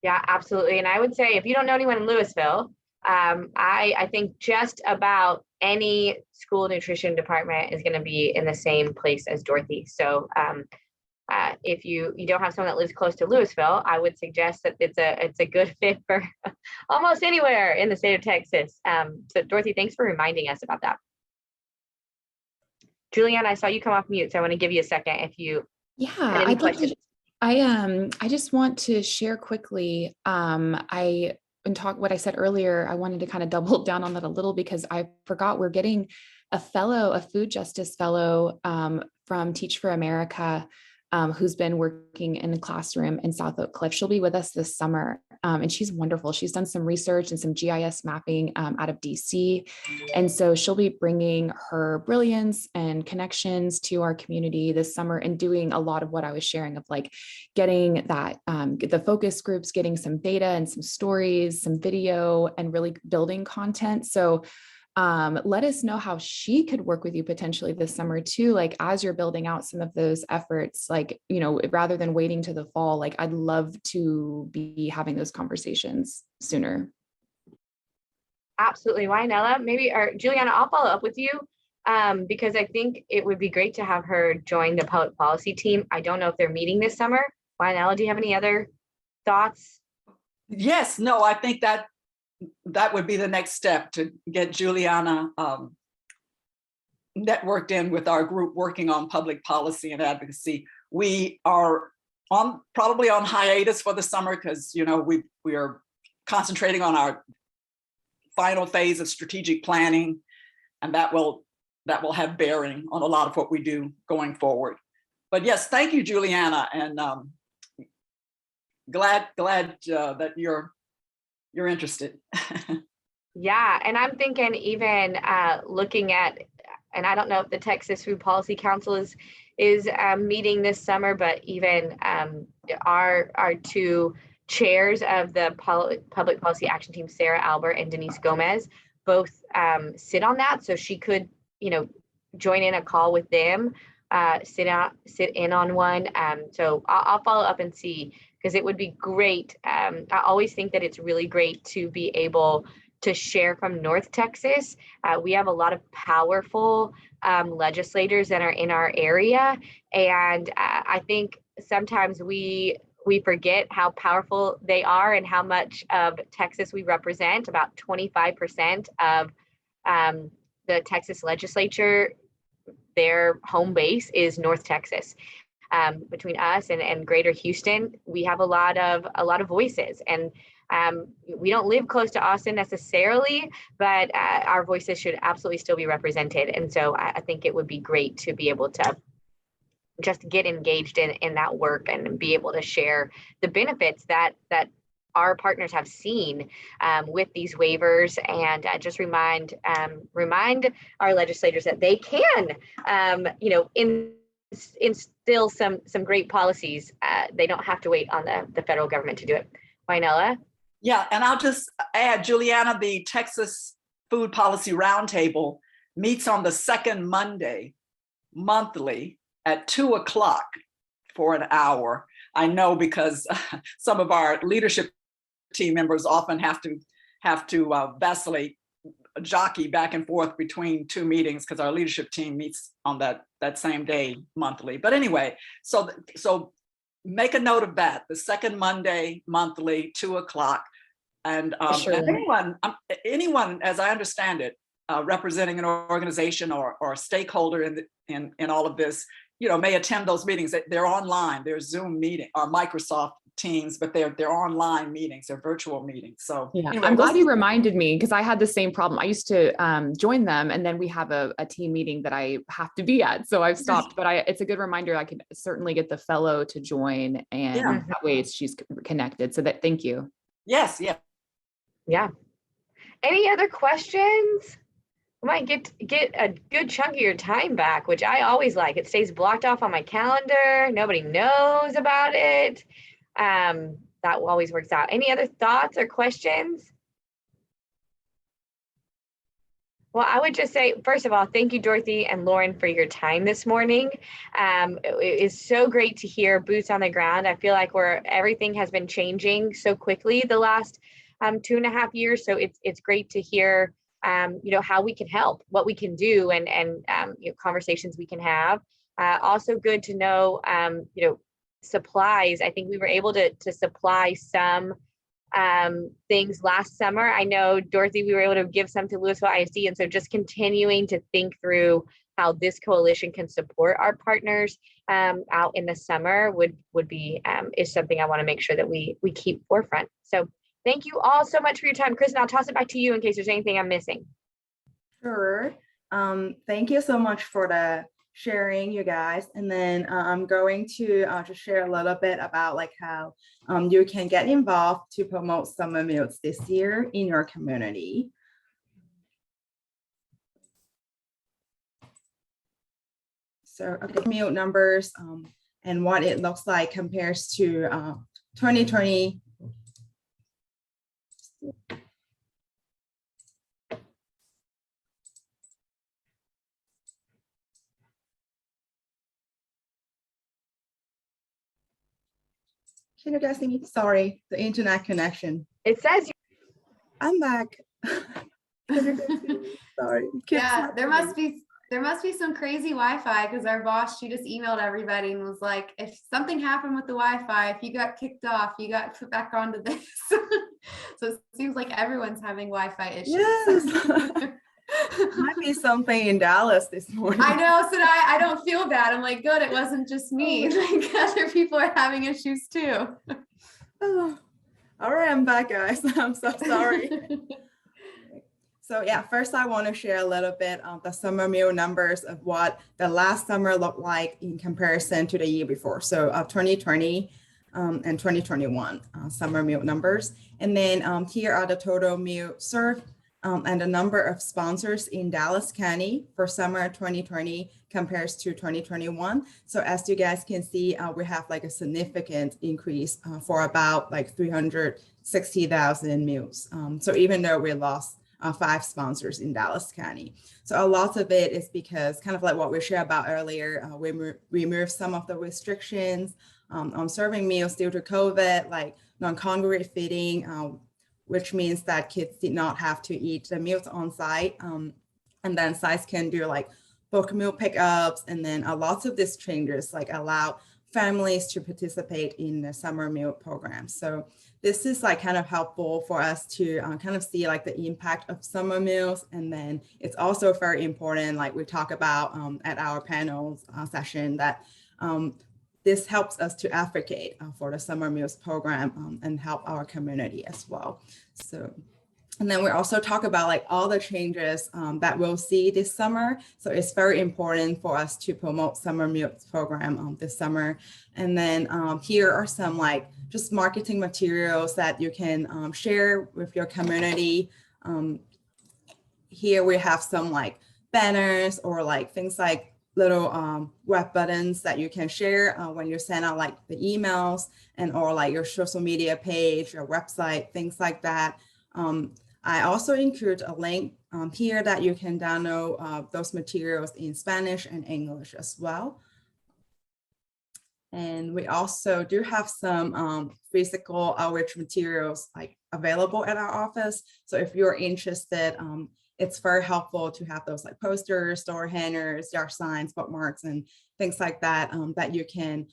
Yeah, absolutely. And I would say, if you don't know anyone in Louisville, I think just about any school nutrition department is going to be in the same place as Dorothy. So if you don't have someone that lives close to Louisville, I would suggest that it's a good fit for almost anywhere in the state of Texas. So Dorothy, thanks for reminding us about that. Julianne, I saw you come off mute, so I want to give you a second if you had any questions. I just want to share quickly. What I said earlier, I wanted to kind of double down on that a little because I forgot we're getting a food justice fellow from Teach for America, who's been working in the classroom in South Oak Cliff. She'll be with us this summer, and she's wonderful. She's done some research and some GIS mapping out of DC. And so she'll be bringing her brilliance and connections to our community this summer and doing a lot of what I was sharing of like getting that, the focus groups, getting some data and some stories, some video, and really building content. So let us know how she could work with you potentially this summer too, like as you're building out some of those efforts, like, rather than waiting to the fall, like I'd love to be having those conversations sooner. Absolutely. Wynella, maybe, or Juliana, I'll follow up with you because I think it would be great to have her join the public policy team. I don't know if they're meeting this summer. Wynella, do you have any other thoughts? Yes, no, I think that would be the next step, to get Juliana networked in with our group working on public policy and advocacy. We are probably on hiatus for the summer because we are concentrating on our final phase of strategic planning, and that will have bearing on a lot of what we do going forward. But yes, thank you, Juliana, and glad that you're interested. Yeah, and I'm thinking even looking at, and I don't know if the Texas Food Policy Council is meeting this summer, but even our two chairs of the Public Policy Action Team, Sarah Albert and Denise Gomez, both sit on that. So she could, join in a call with them, sit in on one. So I'll follow up and see, because it would be great. I always think that it's really great to be able to share from North Texas. We have a lot of powerful legislators that are in our area. And I think sometimes we forget how powerful they are and how much of Texas we represent. About 25% of the Texas legislature, their home base is North Texas. Between us and Greater Houston, we have a lot of voices, and we don't live close to Austin necessarily, but our voices should absolutely still be represented. And so I think it would be great to be able to just get engaged in that work and be able to share the benefits that our partners have seen with these waivers, and just remind our legislators that they can, instill some great policies. They don't have to wait on the federal government to do it. Wynella? Yeah, and I'll just add, Juliana, the Texas Food Policy Roundtable meets on the second Monday monthly at 2:00 for an hour. I know because some of our leadership team members often have to vacillate, jockey back and forth between two meetings because our leadership team meets on that same day monthly. But anyway, so make a note of that, the second Monday monthly, 2:00. And anyone, as I understand it, representing an organization or a stakeholder in all of this, may attend those meetings. They're online, they're Zoom meeting or Microsoft Teams, but they're online meetings, they're virtual meetings. So yeah, anyway, I'm glad you reminded me, because I had the same problem. I used to join them, and then we have a team meeting that I have to be at, so I've stopped. But it's a good reminder. I could certainly get the fellow to join, and that way she's connected. So thank you. Yes, yeah. Any other questions? We might get a good chunk of your time back, which I always like. It stays blocked off on my calendar. Nobody knows about it. That always works out. Any other thoughts or questions? Well, I would just say, first of all, thank you, Dorothy and Lauren, for your time this morning. It is so great to hear boots on the ground. I feel like everything has been changing so quickly the last 2.5 years. So it's great to hear how we can help, what we can do, and conversations we can have. Also good to know, supplies. I think we were able to supply some things last summer. I know, Dorothy, we were able to give some to Louisville ISD. And so just continuing to think through how this coalition can support our partners out in the summer would be is something I want to make sure that we keep forefront. So thank you all so much for your time. Kristen, I'll toss it back to you in case there's anything I'm missing. Sure. Thank you so much for the sharing, you guys. And then I'm going to just share a little bit about like how you can get involved to promote summer meals this year in your community. So meal numbers and what it looks like compares to 2020. Can you guys see me? Sorry, the internet connection. It says I'm back. Sorry. Yeah, there must be some crazy Wi-Fi, because our boss, she just emailed everybody and was like, if something happened with the Wi-Fi, if you got kicked off, you got put back onto this. So it seems like everyone's having Wi-Fi issues. Yes. Might be something in Dallas this morning. I know, so I don't feel bad. I'm like, good, it wasn't just me. Like other people are having issues too. Oh. All right, I'm back, guys. I'm so sorry. So yeah, first I want to share a little bit of the summer meal numbers of what the last summer looked like in comparison to the year before. So 2020 and 2021 summer meal numbers. And then here are the total meal served and the number of sponsors in Dallas County for summer 2020 compares to 2021. So as you guys can see, we have like a significant increase for about like 360,000 meals. So even though we lost 5 sponsors in Dallas County. So a lot of it is because kind of like what we shared about earlier, we removed some of the restrictions on serving meals due to COVID, like non-congregate feeding, which means that kids did not have to eat the meals on site. And then sites can do like bulk meal pickups. And then lots of these changes like allow families to participate in the summer meal program. So this is like kind of helpful for us to kind of see like the impact of summer meals. And then it's also very important, like we talk about at our panels session, that this helps us to advocate for the summer meals program and help our community as well. So, and then we also talk about like all the changes that we'll see this summer. So it's very important for us to promote summer meals program this summer. And then here are some like just marketing materials that you can share with your community. Here we have some like banners or like things like little web buttons that you can share when you send out like the emails and or like your social media page, your website, things like that. I also include a link here that you can download those materials in Spanish and English as well. And we also do have some physical outreach materials like available at our office. So if you're interested, it's very helpful to have those like posters, door hangers, yard signs, bookmarks, and things like that, that you can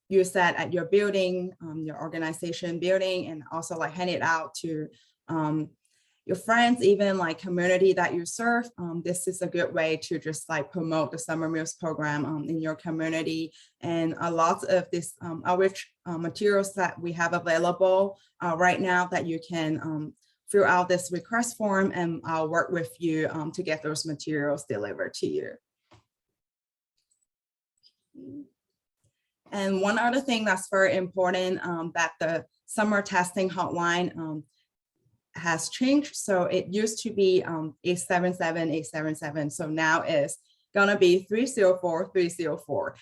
use that at your building, your organization building, and also like hand it out to your friends, even like community that you serve. This is a good way to just like promote the summer meals program in your community. And a lot of this outreach materials that we have available right now that you can fill out this request form, and I'll work with you to get those materials delivered to you. And one other thing that's very important that the summer testing hotline has changed. So it used to be 877-877. So now it's gonna be 304-304.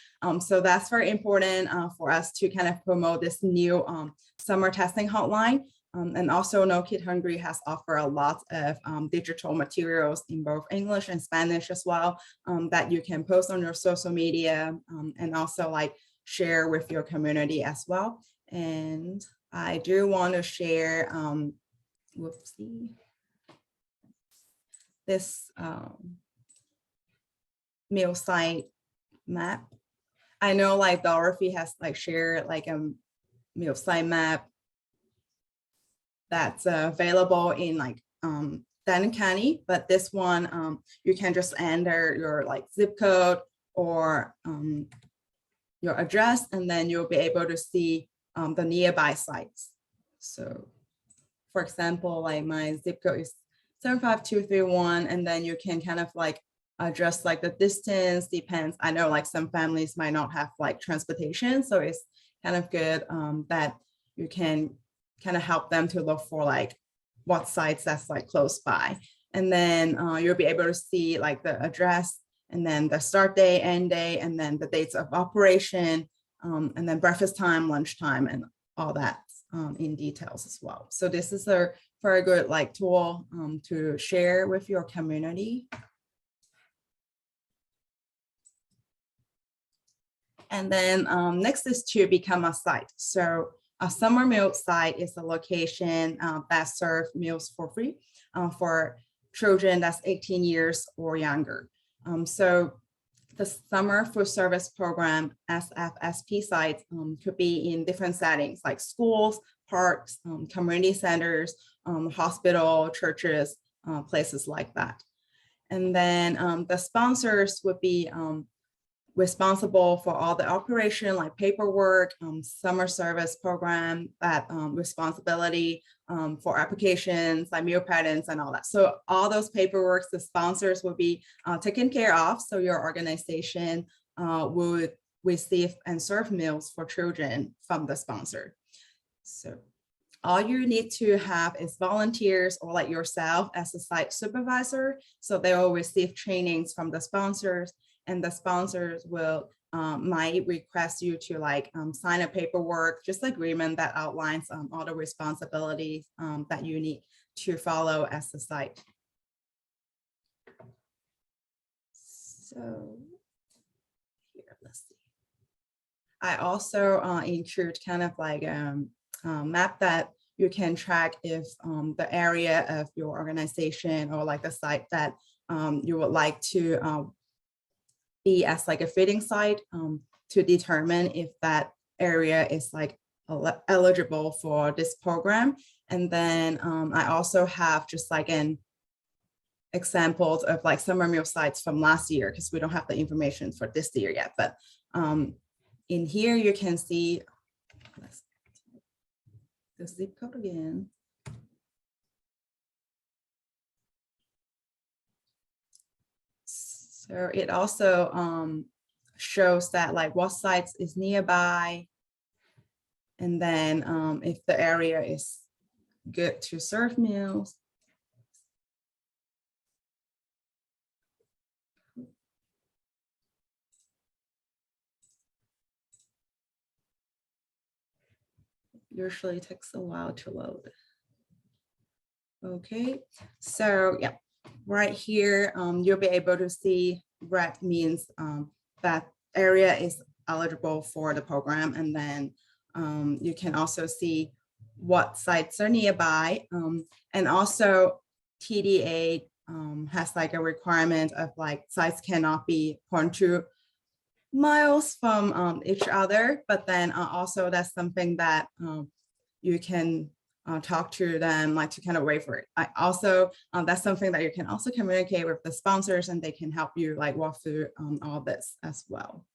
So that's very important for us to kind of promote this new summer testing hotline. And also No Kid Hungry has offered a lot of digital materials in both English and Spanish as well that you can post on your social media and also like share with your community as well. And I do want to share, whoopsie, this meal site map. I know like Dorothy has like shared like a meal site map that's available in like Denton County, but this one you can just enter your like zip code or your address, and then you'll be able to see the nearby sites. So for example, like my zip code is 75231, and then you can kind of like adjust like the distance, depends. I know like some families might not have like transportation, so it's kind of good that you can kind of help them to look for like what sites that's like close by. And then you'll be able to see like the address, and then the start day, end day, and then the dates of operation, and then breakfast time, lunchtime, and all that in details as well. So this is a very good like tool to share with your community. And then next is to become a site. So a summer meal site is a location that serves meals for free for children that's 18 years or younger. So the Summer Food Service Program, SFSP sites could be in different settings like schools, parks, community centers, hospital, churches, places like that. And then the sponsors would be responsible for all the operation like paperwork, summer service program, that responsibility for applications like meal patterns and all that. So all those paperwork, the sponsors will be taken care of. So your organization would receive and serve meals for children from the sponsor. So all you need to have is volunteers or like yourself as a site supervisor. So they will receive trainings from the sponsors, and the sponsors will might request you to like sign a paperwork, just agreement that outlines all the responsibilities that you need to follow as a site. So here, let's see. I also include kind of like map that you can track if the area of your organization or like the site that you would like to be as like a feeding site to determine if that area is like eligible for this program. And then I also have just like an examples of like summer meal sites from last year, because we don't have the information for this year yet. But in here you can see the zip code again. So it also shows that like what sites is nearby, and then if the area is good to serve meals. Usually takes a while to load. Okay, so yeah. Right here, you'll be able to see red means that area is eligible for the program. And then you can also see what sites are nearby. And also TDA has like a requirement of like sites cannot be 0.2 miles from each other. But then also that's something that you can talk to them like to kind of wait for it. I also, that's something that you can also communicate with the sponsors, and they can help you like walk through all this as well.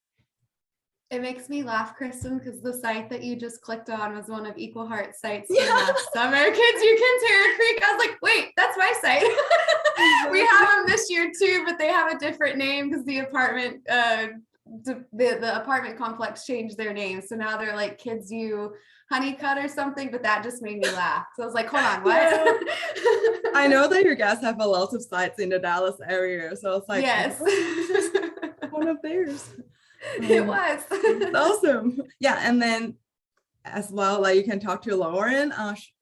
It makes me laugh, Kristen, because the site that you just clicked on was one of Equal Heart sites Yeah. last summer. Kids, you can Terra Creek. I was like, wait, that's my site. We have them this year too, but they have a different name because the apartment the apartment complex changed their name. So now they're like Kids U Honeycut or something, but that just made me laugh. So I was like, hold on, what? Yeah. I know that you guys have a lot of sites in the Dallas area. So it's like, yes. One of theirs. It was. It's awesome. Yeah. And then as well, like you can talk to Lauren.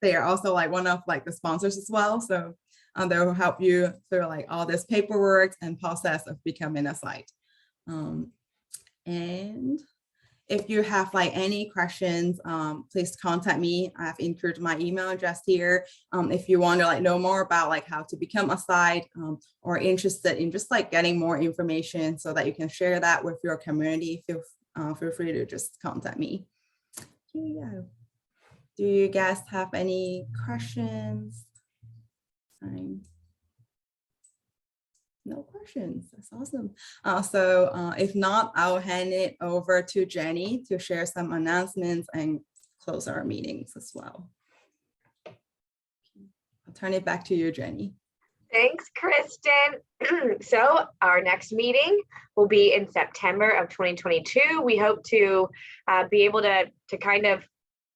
They are also like one of like the sponsors as well. So they will help you through like all this paperwork and process of becoming a site. And if you have like any questions, please contact me. I've included my email address here. If you want to like know more about like how to become a site, or interested in just like getting more information so that you can share that with your community, feel free to just contact me. Yeah. Do you guys have any questions? No questions. That's awesome. So if not, I'll hand it over to Jenny to share some announcements and close our meetings as well. I'll turn it back to you, Jenny. Thanks, Kristen. So our next meeting will be in September of 2022. We hope to be able to kind of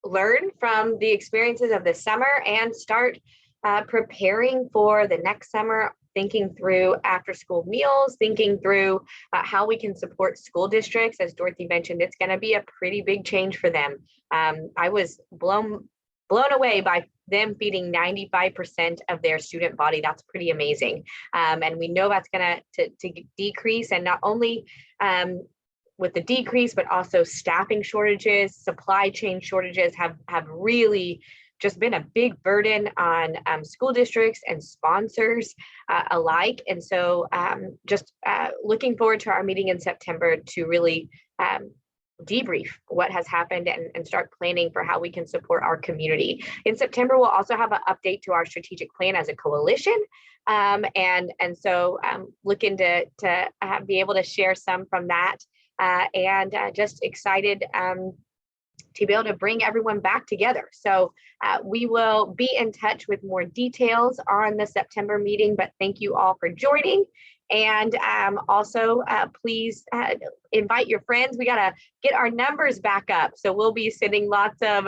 learn from the experiences of this summer and start preparing for the next summer, thinking through after school meals, thinking through how we can support school districts. As Dorothy mentioned, it's going to be a pretty big change for them. I was blown away by them feeding 95% of their student body. That's pretty amazing. And we know that's going to decrease, and not only with the decrease, but also staffing shortages, supply chain shortages have really just been a big burden on school districts and sponsors alike. And so just looking forward to our meeting in September to really debrief what has happened and start planning for how we can support our community. In September, we'll also have an update to our strategic plan as a coalition. And so looking to be able to share some from that, and just excited to be able to bring everyone back together. So we will be in touch with more details on the September meeting, but thank you all for joining. And also please invite your friends. We got to get our numbers back up. So we'll be sending lots of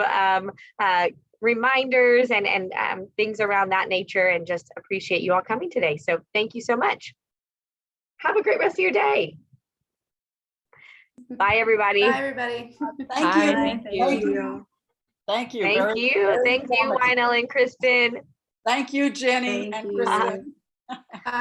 reminders and things around that nature, and just appreciate you all coming today. So thank you so much. Have a great rest of your day. Bye, everybody. Bye, everybody. Thank Bye. you. Thank you. Thank you. Thank you. Thank Very- you. very Thank you, informative. Lionel and Kristen. Thank you, Jenny Thank and you. Kristen. Bye.